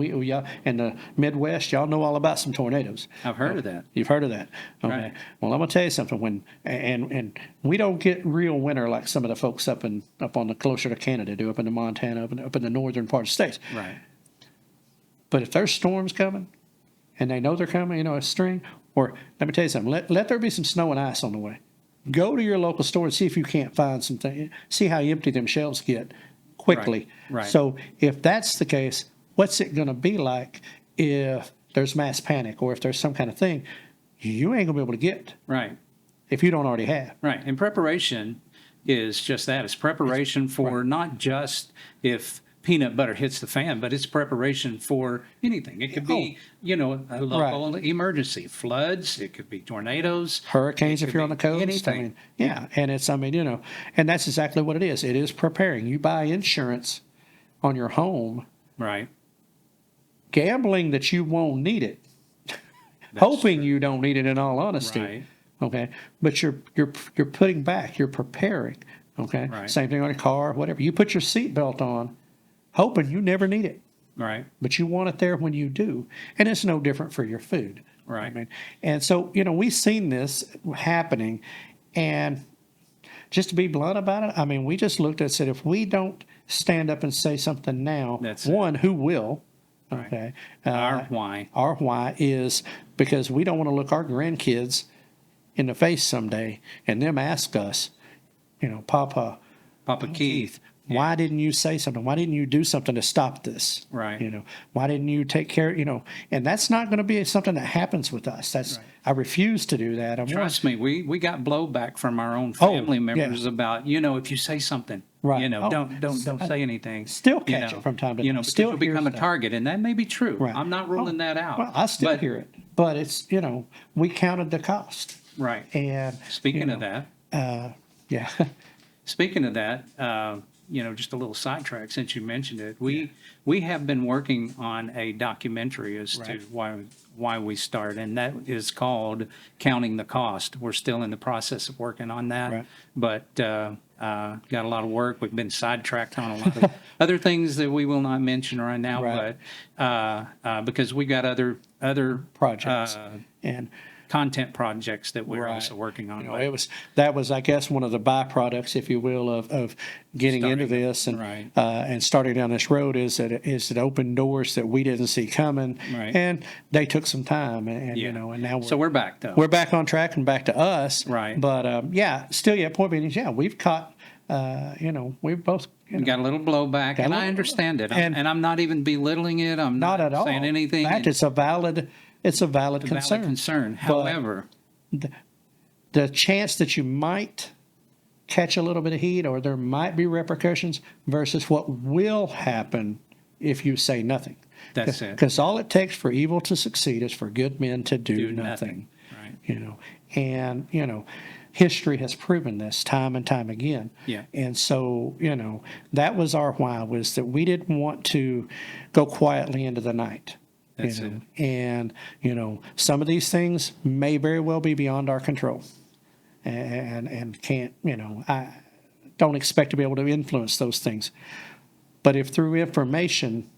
the Midwest, y'all know all about some tornadoes. I've heard of that. You've heard of that. Okay. Right. Well, I'm going to tell you something. And we don't get real winter like some of the folks up on the closer to Canada do, up into Montana, up in the northern part of the states. Right. But if there's storms coming, and they know they're coming, a string, or let me tell you something, let there be some snow and ice on the way. Go to your local store and see if you can't find something. See how empty them shelves get quickly. Right. So if that's the case, what's it going to be like if there's mass panic or if there's some kind of thing you ain't going to be able to get Right. if you don't already have? Right. In preparation is just that. It's preparation for not just if peanut butter hits the fan, but it's preparation for anything. It could be, a local emergency, floods. It could be tornadoes, hurricanes if you're on the coast. anything. And it's, and that's exactly what it is. It is preparing. You buy insurance on your home, Right. gambling that you won't need it, hoping you don't need it in all honesty. Right. Okay. But you're putting back, you're preparing. Okay. Right. Same thing on a car, whatever. You put your seatbelt on, hoping you never need it, Right. but you want it there when you do. And it's no different for your food. Right. And so, we've seen this happening, and just to be blunt about it, we just looked at it and said, if we don't stand up and say something now, That's it. one, who will? Right. Okay. Our why. Our why is because we don't want to look our grandkids in the face someday and them ask us, Papa Keith. why didn't you say something? Why didn't you do something to stop this? Right. Why didn't you take care, and that's not going to be something that happens with us. I refuse to do that. Trust me, we got blowback from our own family yeah. members about, if you say something, Right. don't say anything. Still catch it from time to time. Because Still you'll become a hear stuff. target, and that may be true. Right. I'm not ruling that out. Well, I still But- hear it, but it's, we counted the cost. Right. And Speaking of that, yeah. Speaking of that, just a little sidetrack since you mentioned it. We have been working on a documentary as to why we start, and that is called Counting the Cost. We're still in the process of working on that, Right. but got a lot of work. We've been sidetracked on a lot of other things that we will not mention right now, Right. but because we got other Projects. And content projects that we're Right. also working on. that was, I guess, one of the byproducts, if you will, of getting into Starting, this and right. And starting down this road is that it opened doors that we didn't see coming, Right. and they took some time, and Yeah. and now So we're back though. we're back on track and back to us, Right. But point being is, we've caught, we've both. We got a little blowback, Got a and I little- understand it. and- And I'm not even belittling it. I'm Not at all. saying anything. In fact, it's a valid concern. Valid concern. But However, the chance that you might catch a little bit of heat or there might be repercussions versus what will happen if you say nothing. That's it. Because all it takes for evil to succeed is for good men to do nothing. Right. And history has proven this time and time again. Yeah. And so, that was our why, was that we didn't want to go quietly into the night. That's it. And, some of these things may very well be beyond our control. And can't, I don't expect to be able to influence those things. But if through information,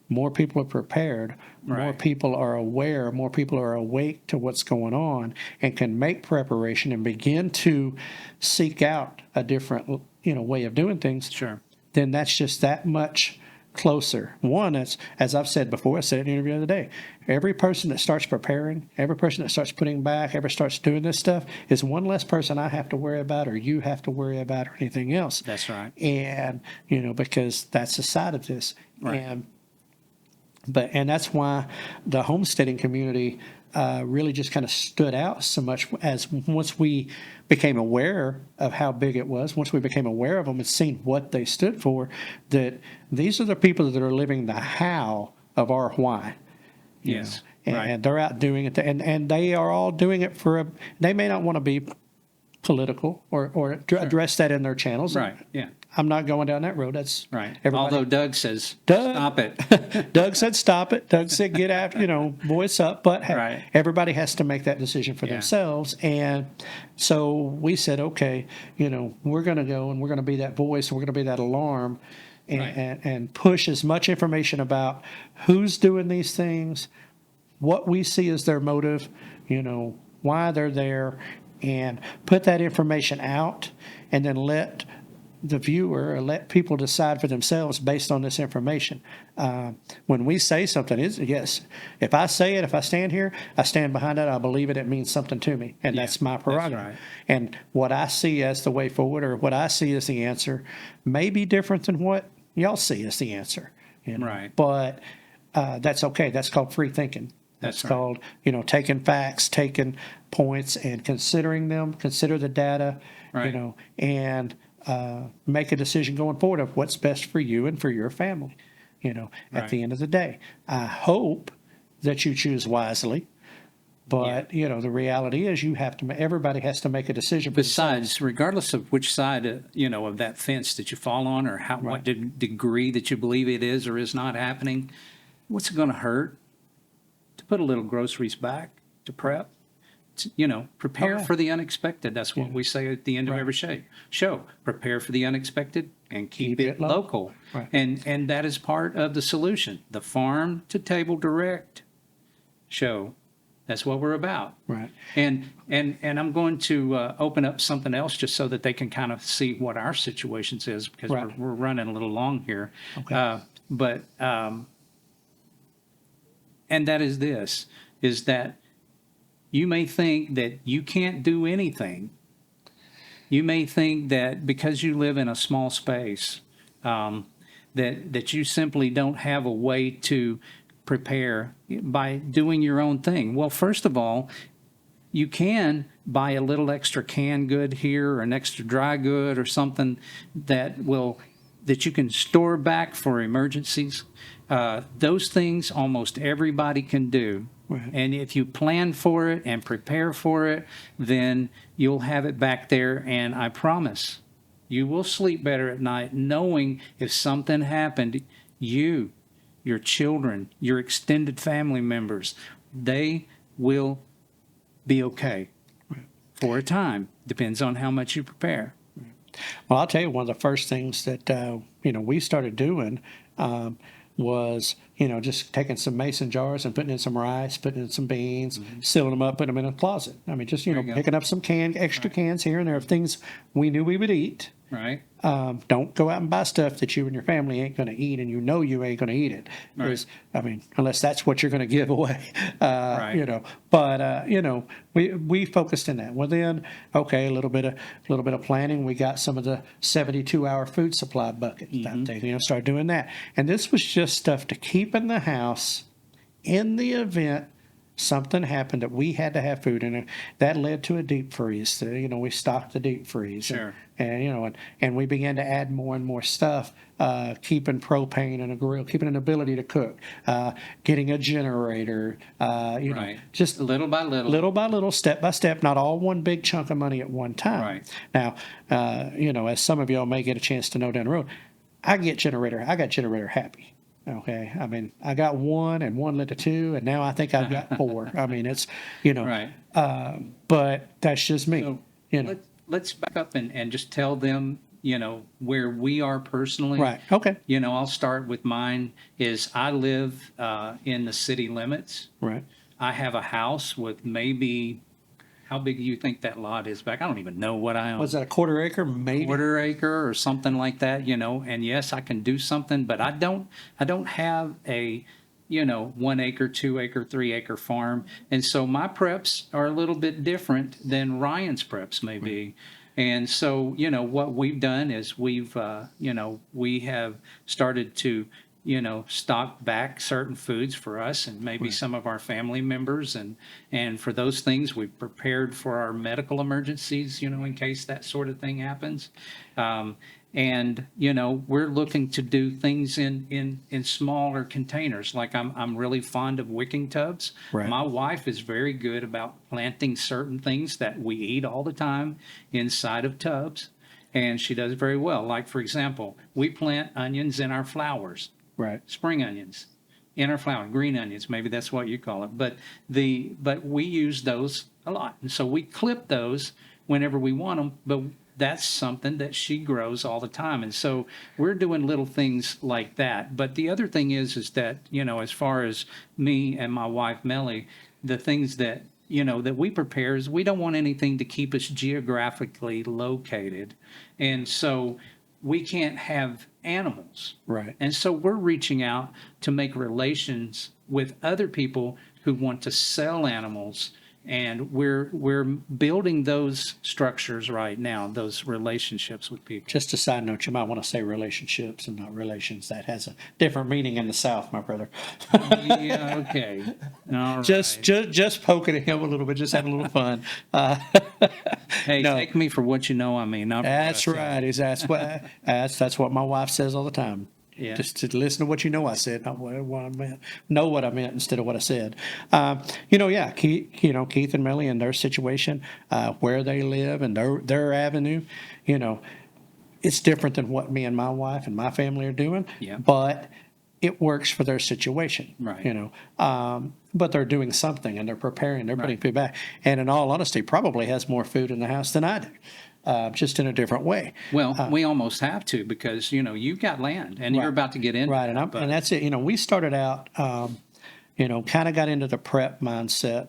more people are prepared, more Right. people are aware, more people are awake to what's going on and can make preparation and begin to seek out a different, way of doing things, Sure. then that's just that much closer. One, that's, as I've said before, I said in an interview the other day, every person that starts preparing, every person that starts putting back, ever starts doing this stuff is one less person I have to worry about or you have to worry about or anything else. That's right. And, because that's the side of this. Right. And that's why the homesteading community really just kind of stood out so much as once we became aware of how big it was, once we became aware of them and seen what they stood for, that these are the people that are living the how of our why. you Yes. know. Right. And they're out doing it, and they are all doing it they may not want to be political or address that in their channels. Right. Yeah. I'm not going down that road. That's Right. everybody- Although Doug says, Doug- stop it. Doug said stop it. Doug said get after, voice up. But Right. everybody has to make that decision for Yeah. themselves. And so we said, okay, we're going to go and we're going to be that voice and we're going to be that alarm and, Right. and push as much information about who's doing these things, what we see as their motive, why they're there, and put that information out and then let the viewer or let people decide for themselves based on this information. When we say something, yes, if I say it, if I stand here, I stand behind it, I believe it, it means something to me, and Yeah, that's my that's prerogative. right. And what I see as the way forward or what I see as the answer may be different than what y'all see as the answer. Right. But that's okay. That's called free thinking. That's right. called, taking facts, taking points and considering them, consider the data, Right. and make a decision going forward of what's best for you and for your family. At the end of the day, I hope that you choose wisely. But, the reality is everybody has to make a decision. Besides, regardless of which side, of that fence that you fall on, or what degree that you believe it is or is not happening, what's it going to hurt to put a little groceries back, to prep? Prepare for the unexpected. That's what we say at the end of every show. Prepare for the unexpected and keep it local. Right. And that is part of the solution. The Farm to Table Direct show. That's what we're about. Right. And I'm going to open up something else just so that they can kind of see what our situations is, because we're running a little long here. Okay. And that is this, is that you may think that you can't do anything. You may think that because you live in a small space, that you simply don't have a way to prepare by doing your own thing. Well, first of all, you can buy a little extra canned good here, or an extra dry good, or something that you can store back for emergencies. Those things almost everybody can do. Right. And if you plan for it and prepare for it, then you'll have it back there. And I promise you will sleep better at night knowing if something happened, your children, your extended family members, they will be okay for a time. Depends on how much you prepare. Well, I'll tell you, one of the first things that, we started doing was, just taking some mason jars and putting in some rice, putting in some beans, sealing them up, putting them in a closet. I mean, just, picking up some extra cans here and there of things we knew we would eat. Right. Don't go out and buy stuff that you and your family ain't going to eat, and you ain't going to eat it. Right. Unless that's what you're going to give away. Right. But we focused in that. Well, then, okay, a little bit of planning. We got some of the 72-hour food supply bucket. Start doing that. And this was just stuff to keep in the house in the event something happened that we had to have food in it. That led to a deep freeze. We stocked the deep freeze. Sure. And we began to add more and more stuff, keeping propane in a grill, keeping an ability to cook, getting a generator, just little by little, step by step, not all one big chunk of money at one time. Right. Now, as some of y'all may get a chance to know down the road, I got generator happy. Okay. I mean, I got one, and one led to two, and now I think I've got four. I mean, it's, Right. But that's just me. So let's back up and just tell them, where we are personally. Right. Okay. I'll start with mine. Is I live in the city limits. Right. I have a house with maybe, how big do you think that lot is back? I don't even know what I own. Was that a quarter acre? Maybe. Quarter acre or something like that, and yes, I can do something, but I don't have a, 1 acre, 2 acre, 3 acre farm. And so my preps are a little bit different than Ryan's preps may be. And so, what we've done is we have started to, stock back certain foods for us and maybe some of our family members. And for those things, we've prepared for our medical emergencies, in case that sort of thing happens. And we're looking to do things in smaller containers. Like I'm really fond of wicking tubs. Right. My wife is very good about planting certain things that we eat all the time inside of tubs, and she does very well. Like, for example, we plant onions in our flowers. Right. Spring onions in our flower, green onions, maybe that's what you call it. But we use those a lot, and so we clip those whenever we want them. But that's something that she grows all the time, and so we're doing little things like that. But the other thing is that as far as me and my wife Melly, the things that that we prepare is we don't want anything to keep us geographically located, and so we can't have animals. Right. And so we're reaching out to make relations with other people who want to sell animals And we're building those structures right now, those relationships with people. Just a side note, you might want to say relationships and not relations. That has a different meaning in the South, my brother. Yeah, okay. All right. Just poking at him a little bit, just having a little fun. Hey, no. take me for what you know I mean. Not for That's what I say. right. That's what my wife says all the time. Yeah. Just to listen to what you know I said, not what I meant. Know what I meant instead of what I said. Yeah, Keith and Melly and their situation, where they live and their avenue, it's different than what me and my wife and my family are doing. Yeah. But it works for their situation. Right. But they're doing something and they're preparing, they're putting food back. And in all honesty, probably has more food in the house than I do. Just in a different way. Well, we almost have to because, you've got land and you're about to get into Right, it. and that's it. We started out, kind of got into the prep mindset.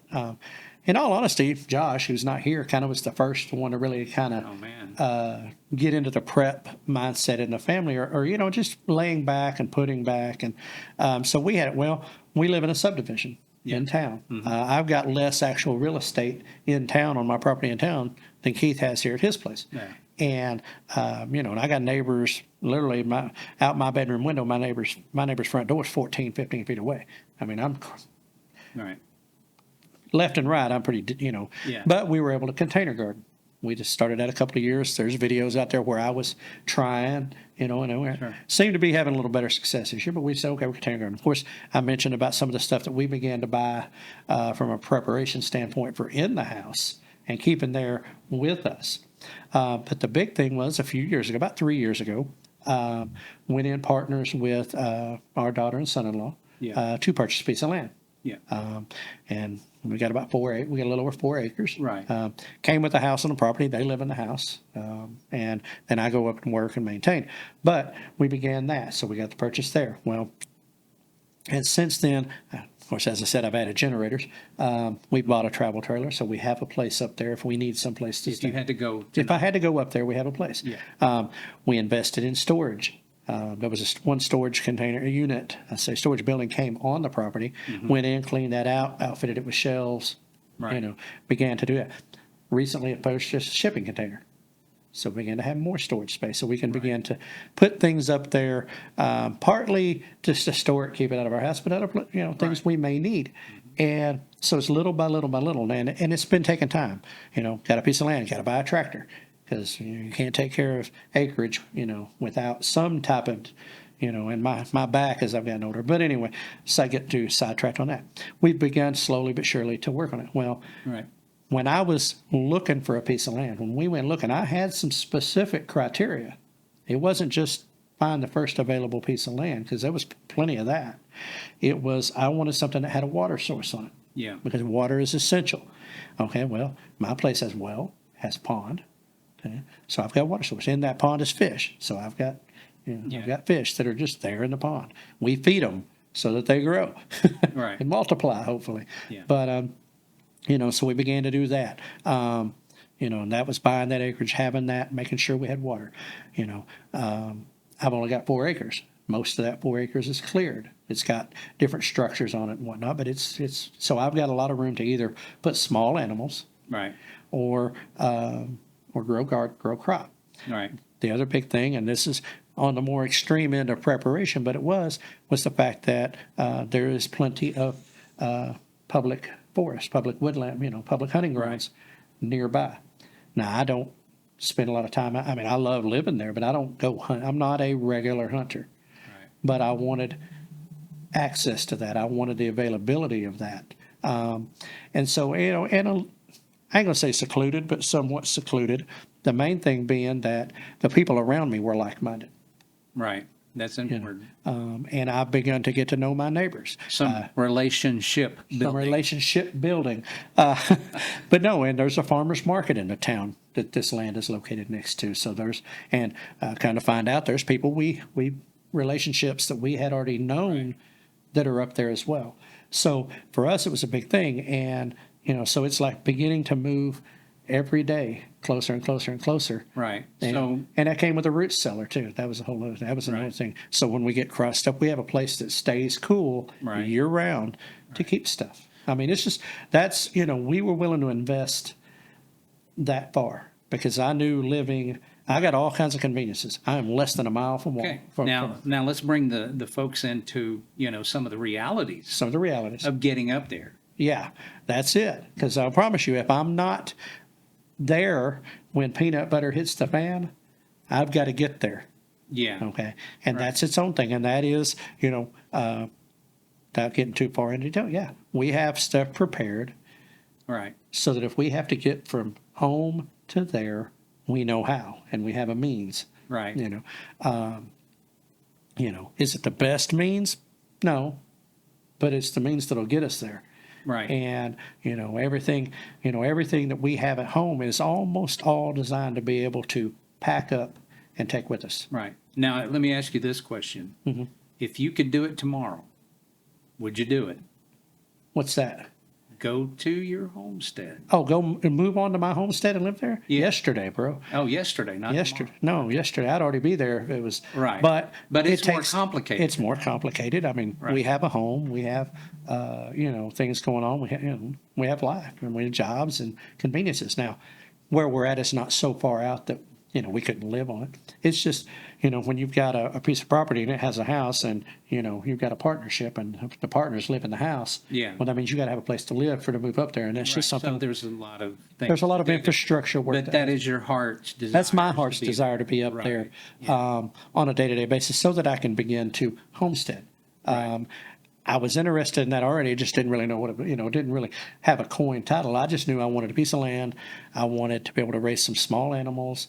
In all honesty, Josh, who's not here, kind of was the first one to really kind Oh, man. of get into the prep mindset in the family, or just laying back and putting back. And so we live in a subdivision in town. I've got less actual real estate in town on my property in town than Keith has here at his place. Yeah. And and I got neighbors literally out my bedroom window. My neighbor's front door is 14, 15 feet away. I mean, I'm Right. left and right. I'm pretty, Yeah. But we were able to container garden. We just started that a couple of years. There's videos out there where I was trying, and we seemed to be having a little better success this year. But we said, okay, we're container garden. Of course, I mentioned about some of the stuff that we began to buy from a preparation standpoint for in the house and keeping there with us. But the big thing was a few years ago, about 3 years ago, went in partners with our daughter and son-in-law to purchase a piece of land. Yeah. And we got about we got a little over 4 acres. Right. Came with the house on the property. They live in the house. And then I go up and work and maintain. But we began that. So we got the purchase there. Well, and since then, of course, as I said, I've added generators. We bought a travel trailer, so we have a place up there if we need someplace to If stay. you had to go If I had to go up there, we have a place. Yeah. We invested in storage. There was one storage container unit, storage building came on the property, went in, cleaned that out, outfitted it with shelves, Right. began to do that. Recently, it purchased a shipping container. So we began to have more storage space. So we can begin to put things up there, partly just to store it, keep it out of our house, but other things we may need. And so it's little by little by little. And it's been taking time. Got a piece of land, got to buy a tractor. Because you can't take care of acreage, without some type of, and my back as I've gotten older. But anyway, so I get to sidetracked on that. We've begun slowly but surely to work on it. Well, Right. when I was looking for a piece of land, when we went looking, I had some specific criteria. It wasn't just find the first available piece of land, because there was plenty of that. It was, I wanted something that had a water source on it. Yeah. Because water is essential. Okay, well, my place has has a pond. Okay, so I've got water source. In that pond is fish. So I've got, I've got fish that are just there in the pond. We feed them so that they grow Right. and multiply, hopefully. Yeah. But so we began to do that. And that was buying that acreage, having that, making sure we had water. I've only got 4 acres. Most of that 4 acres is cleared. It's got different structures on it and whatnot, but it's so I've got a lot of room to either put small animals Right. or grow crop. Right. The other big thing, and this is on the more extreme end of preparation, but it was the fact that there is plenty of public forest, public woodland, public hunting grounds nearby. Now, I don't spend a lot of time. I mean, I love living there, but I don't go hunt. I'm not a regular hunter. Right. But I wanted access to that. I wanted the availability of that. And so, I ain't going to say secluded, but somewhat secluded. The main thing being that the people around me were like-minded. Right. That's important. And I've begun to get to know my neighbors. Some relationship Some building. relationship building. But no, and there's a farmer's market in the town that this land is located next to. So kind of find out there's people we relationships that we had already known that are up there as well. So for us, it was a big thing. And, so it's like beginning to move every day closer and closer and closer. Right. And that came with a root cellar too. That was another thing. So when we get crust up, we have a place that stays cool Right. year round to keep stuff. I mean, it's just, that's, we were willing to invest that far because I knew I got all kinds of conveniences. I am less than a mile from Okay, from now let's bring the folks into, some of the realities some of the realities. of getting up there. Yeah, that's it. Because I promise you, if I'm not there when peanut butter hits the fan, I've got to get there. Yeah, Okay. And Right. that's its own thing. And that is, without getting too far into detail, yeah, we have stuff prepared right, so that if we have to get from home to there, we know how and we have a means. right, Is it the best means? No, but it's the means that'll get us there. right. And everything that we have at home is almost all designed to be able to pack up and take with us. Right. Now, let me ask you this question. Mm-hmm. If you could do it tomorrow, would you do it? What's that? Go to your homestead. Oh, go and move on to my homestead and live there? Yeah. Yesterday, bro. Oh, yesterday, not Yesterday. No, yesterday. I'd already be there if it was. Right. But It's it more complicated. It's more complicated. I mean, we Right. have a home. We have, things going on. We have life and we have jobs and conveniences. Now, where we're at is not so far out that, we couldn't live on it. It's just, when you've got a piece of property and it has a house and, you've got a partnership and the partners live in the house. Yeah. Well, that means you got to have a place to live to move up there. And that's Right. just something. So there's a lot of things. There's a lot of to do. infrastructure work. But that is your heart's desire. That's my to heart's be desire to be up Right. there Yeah. on a day-to-day basis so that I can begin to homestead. I was interested in that already. Just didn't really know didn't really have a coin title. I just knew I wanted a piece of land. I wanted to be able to raise some small animals,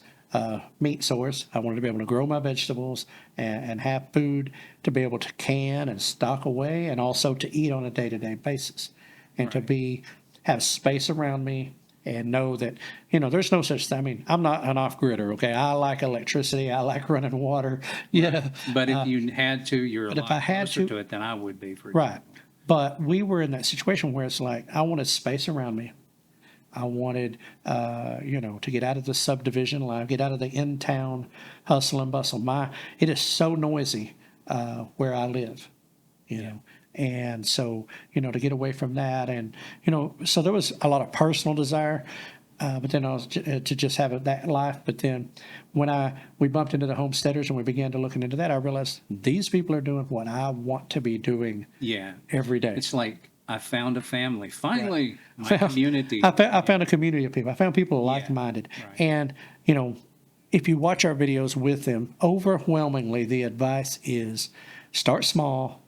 meat source. I wanted to be able to grow my vegetables and have food to be able to can and stock away and also to eat on a day-to-day basis and to have space around me and know that, there's no such thing. I mean, I'm not an off-gridder, okay? I like electricity. I like running water. Yeah. But if you had to, you're a but if lot I had closer to- to it than I would be, for Right. But we were in that situation where it's like, I wanted space around me. I wanted, to get out of the subdivision life, get out of the in-town hustle and bustle. It is so noisy where I live, know. And so, to get away from that and, so there was a lot of personal desire, but then I was to just have that life. But then when we bumped into the homesteaders and we began to looking into that, I realized these people are doing what I want to be doing Yeah. every day. It's like I found a family. Finally, my community. I found a community of people. I found people like-minded. right. And, if you watch our videos with them, overwhelmingly the advice is start small,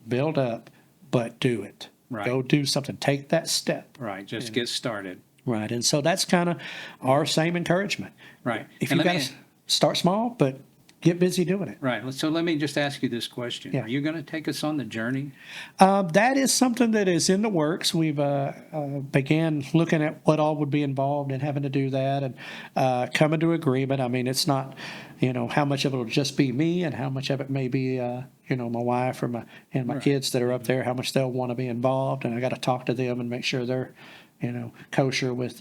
build up, but do it. Right. Go do something. Take that step. Right. Just get started. Right. And so that's kind of our same encouragement. Right. If And you let got me- to start small, but get busy doing it. Right. So let me just ask you this question. Yeah. Are you going to take us on the journey? That is something that is in the works. We've began looking at what all would be involved in having to do that and coming to agreement. I mean, it's not, how much of it will just be me and how much of it may be, my wife or my kids that are up there, how much they'll want to be involved. And I got to talk to them and make sure they're, kosher with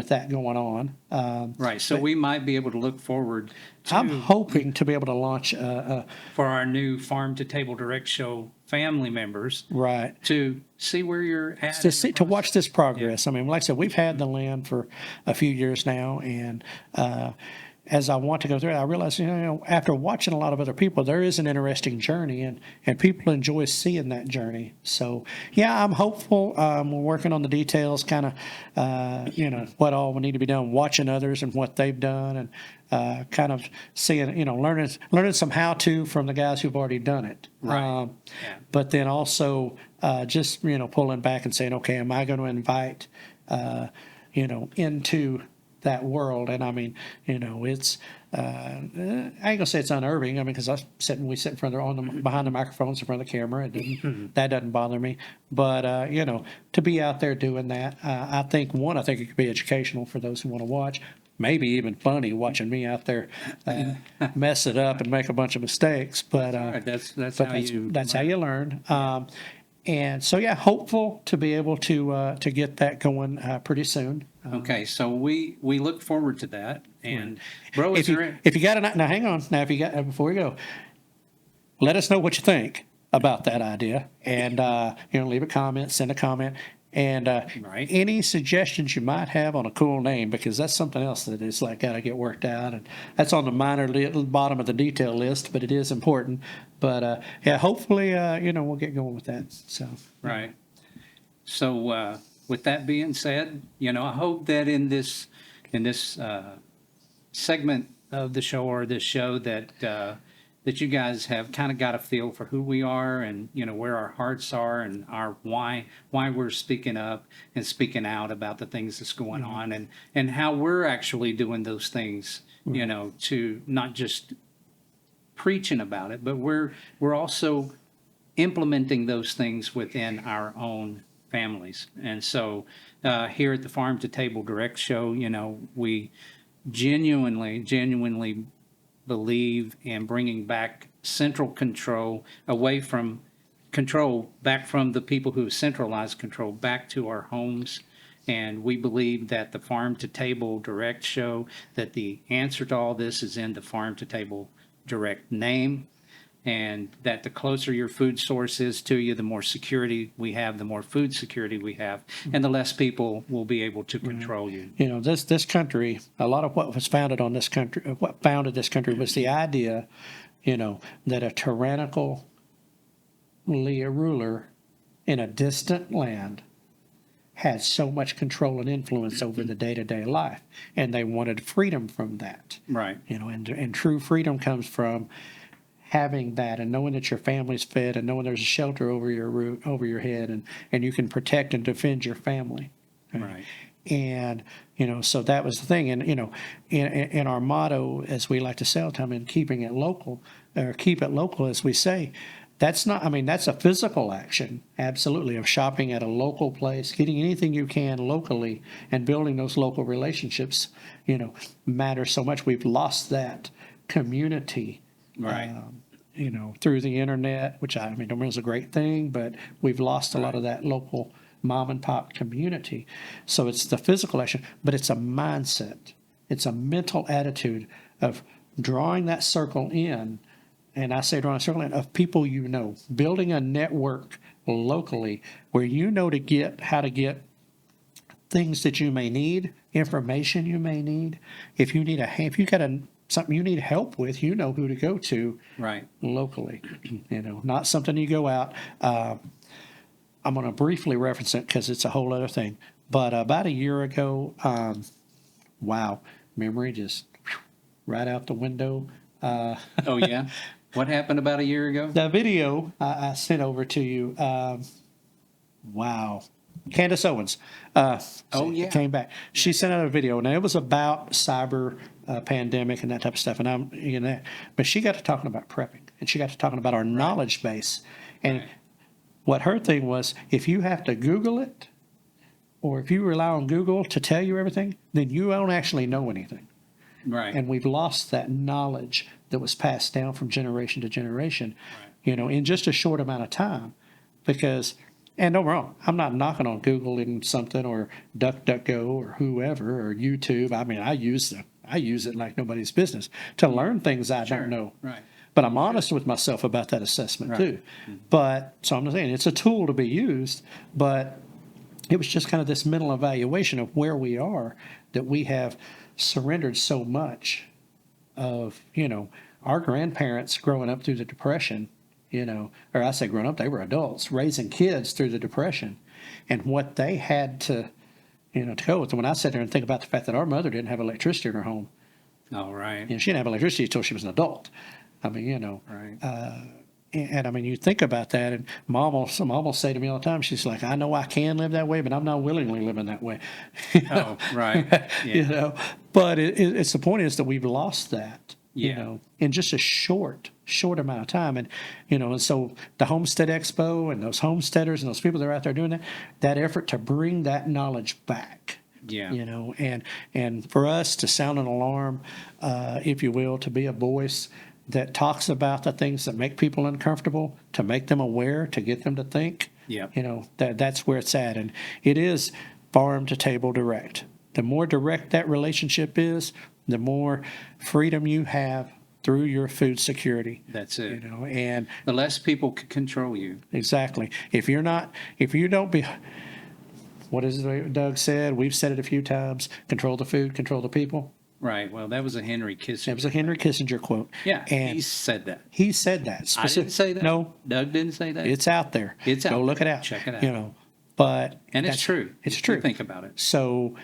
that going on. Right. So we might be able to look forward to I'm hoping to be able to launch for our new Farm to Table Direct Show family members right. to see where you're at. To watch this progress. I mean, like I said, we've had the land for a few years now, and as I want to go through it, I realize, after watching a lot of other people, there is an interesting journey, and people enjoy seeing that journey. So, yeah, I'm hopeful. We're working on the details, kind of, what all will need to be done, watching others and what they've done, and kind of seeing, learning some how-to from the guys who've already done it. Right. But then also just, pulling back and saying, okay, am I going to invite, into that world? And I mean, it's I ain't gonna say it's unnerving. I mean, because we sit in front of behind the microphones in front of the camera. That doesn't bother me. But to be out there doing that, I think it could be educational for those who want to watch. Maybe even funny watching me out there mess it up and make a bunch of mistakes. But All right. That's how you learn. And so, yeah, hopeful to be able to get that going pretty soon. Okay. So we look forward to that. And bro, is If you got now, hang on. Now, if you got before we go, let us know what you think. about that idea, and leave a comment, send a comment, and Right. any suggestions you might have on a cool name, because that's something else that is like got to get worked out, and that's on the bottom of the detail list, but it is important. But yeah, hopefully we'll get going with that. So Right. So with that being said, I hope that in this segment of the show or this show that you guys have kind of got a feel for who we are and where our hearts are and our why we're speaking up and speaking out about the things that's going on and how we're actually doing those things, to not just preaching about it, but we're also implementing those things within our own families. And so here at the Farm to Table Direct Show, we genuinely believe in bringing back central control away from control, back from the people who centralized control back to our homes. And we believe that the Farm to Table Direct Show, that the answer to all this is in the Farm to Table Direct name, and that the closer your food source is to you, the more security we have, the more food security we have, and the less people will be able to control you. this country, a lot of what was founded on this country, what founded this country was the idea, that a tyrannical ruler in a distant land had so much control and influence over the day-to-day life, and they wanted freedom from that. Right. And true freedom comes from having that and knowing that your family's fed and knowing there's a shelter over your roof, over your head, and you can protect and defend your family. Right. And so that was the thing. And in our motto, as we like to say all the time, in keeping it local, or keep it local, as we say, that's a physical action, absolutely, of shopping at a local place, getting anything you can locally, and building those local relationships. Matters so much. We've lost that community. Right. Through the internet, which don't mean is a great thing, but we've lost a lot of that local mom and pop community. So it's the physical action, but it's a mindset. It's a mental attitude of drawing that circle in, and I say drawing a circle in, of people building a network locally where how to get things that you may need, information you may need. If you got something you need help with, who to go to Right. locally. Not something you go out. I'm going to briefly reference it because it's a whole other thing. But about a year ago, wow, memory just right out the window. Oh, yeah? What happened about a year ago? The video I sent over to you, wow. Candace Owens. Oh, yeah. Came back. She sent out a video. Now, it was about cyber pandemic and that type of stuff. And but she got to talking about prepping, and she got to talking about our knowledge base. And Right. what her thing was, if you have to Google it, or if you rely on Google to tell you everything, then you don't actually know anything. Right. And we've lost that knowledge that was passed down from generation to generation, in just a short amount of time. Because, and don't get me wrong, I'm not knocking on Googling something or DuckDuckGo or whoever or YouTube. I use it like nobody's business to learn things I don't know. Right. But I'm honest with myself about that assessment too. But so I'm saying it's a tool to be used, but it was just kind of this mental evaluation of where we are, that we have surrendered so much of, our grandparents growing up through the Depression, or I say growing up, they were adults raising kids through the Depression, and what they had to, to go with. When I sit there and think about the fact that our mother didn't have electricity in her home, All right. she didn't have electricity until she was an adult. Right. And you think about that, and mom will say to me all the time, she's like, I know I can live that way, but I'm not willingly living that way. Oh, right. Yeah. But it's the point is that we've lost that, Yeah. in just a short amount of time. And, and so the Homestead Expo and those homesteaders and those people that are out there doing that effort to bring that knowledge back. Yeah. And for us to sound an alarm, if you will, to be a voice that talks about the things that make people uncomfortable, to make them aware, to get them to think. Yeah. That's where it's at. And it is farm to table direct. The more direct that relationship is, the more freedom you have through your food security. That's You it. know, and The less people can control you. exactly. If you don't be, what is it Doug said? We've said it a few times. Control the food, control the people. Right. Well, that was a Henry That Kissinger. was a Henry Kissinger quote. Yeah, And he said that. he said that. I didn't say that. No, Doug didn't say that. it's out there. It's Go out look there. it out. Check it out. You know, but and it's that's- true. It's if true. you think about it. So,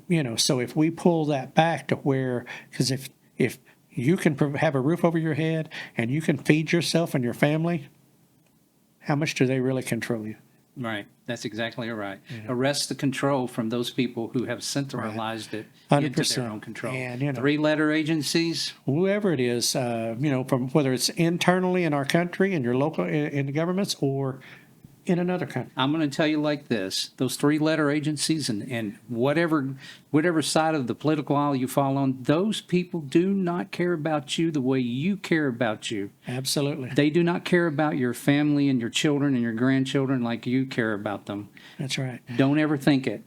you know, so if we pull that back to where, because if you can have a roof over your head and you can feed yourself and your family, how much do they really control you? Right. That's exactly right. Arrest the control from those people who have centralized it into 100%. their own control. And, you know- Three-letter agencies. Whoever it is, you know, from whether it's internally in our country, in your local, in the governments, or in another country. I'm going to tell you like this: those three-letter agencies and whatever side of the political aisle you fall on, those people do not care about you the way you care about you. Absolutely. They do not care about your family and your children and your grandchildren like you care about them. That's right. Don't ever think it.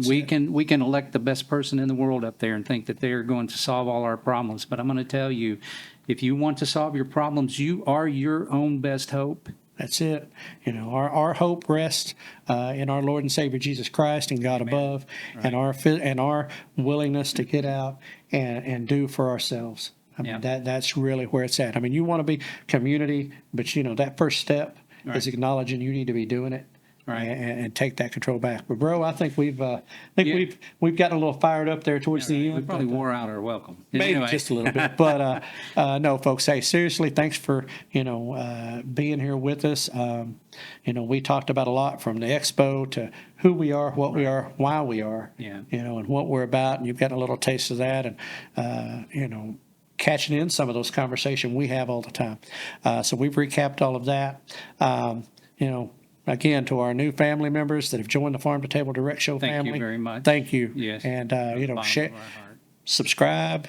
We can elect the best person in the world up there and think that they're going to solve all our problems. But I'm going to tell you, if you want to solve your problems, you are your own best hope. That's it. You know, our hope rests in our Lord and Savior Jesus Christ and God above, and our willingness to get out and do for ourselves. I mean, Yeah. that's really where it's at. I mean, you want to be community, but you know that first step Right. is acknowledging you need to be doing it. Right. And take that control back. But bro, I think we've Yeah. we've gotten a little fired up there towards the end. We probably but, wore out our welcome. maybe Anyway. just a little bit, but no, folks. Hey, seriously, thanks for being here with us. You know, we talked about a lot from the expo to who we are, what we are, why we are. Yeah. You know, and what we're about, and you've got a little taste of that, and you know, catching in some of those conversations we have all the time. So we've recapped all of that. You know. Again, to our new family members that have joined the Farm to Table Direct Show Thank you family. very much. Thank you. Yes. And, From you the know, bottom share, of our heart. subscribe.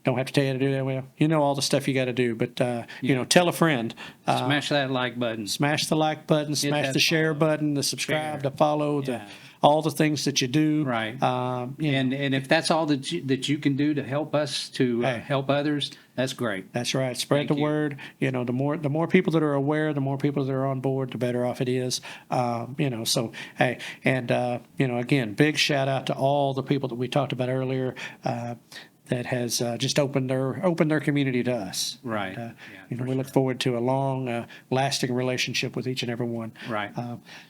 Don't have to tell you to do that. Well, you know all the stuff you got to do, but you know, tell a friend. Smash that like button. Smash the like button, smash that the share follow. button, the subscribe, Share. the follow, Yeah. all the things that you do. Right. You know, And if that's all that you can do to help us to Hey. help others, that's great. that's right. Spread Thank the you. word. You know, the more people that are aware, the more people that are on board, the better off it is. You know, so hey, and you know, again, big shout out to all the people that we talked about earlier. That has just opened their community to us. Right. And, Yeah, you know, for we look forward to a long, lasting relationship with each and every one. Right.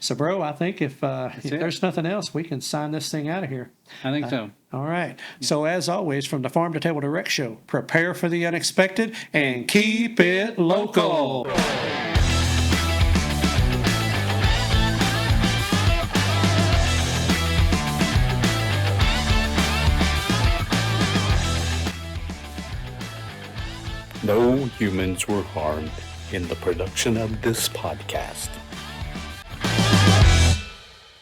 So, bro, I think if it. there's nothing else, we can sign this thing out of here. I think so. All right. So, as always, from the Farm to Table Direct Show, prepare for the unexpected and keep it local. No humans were harmed in the production of this podcast.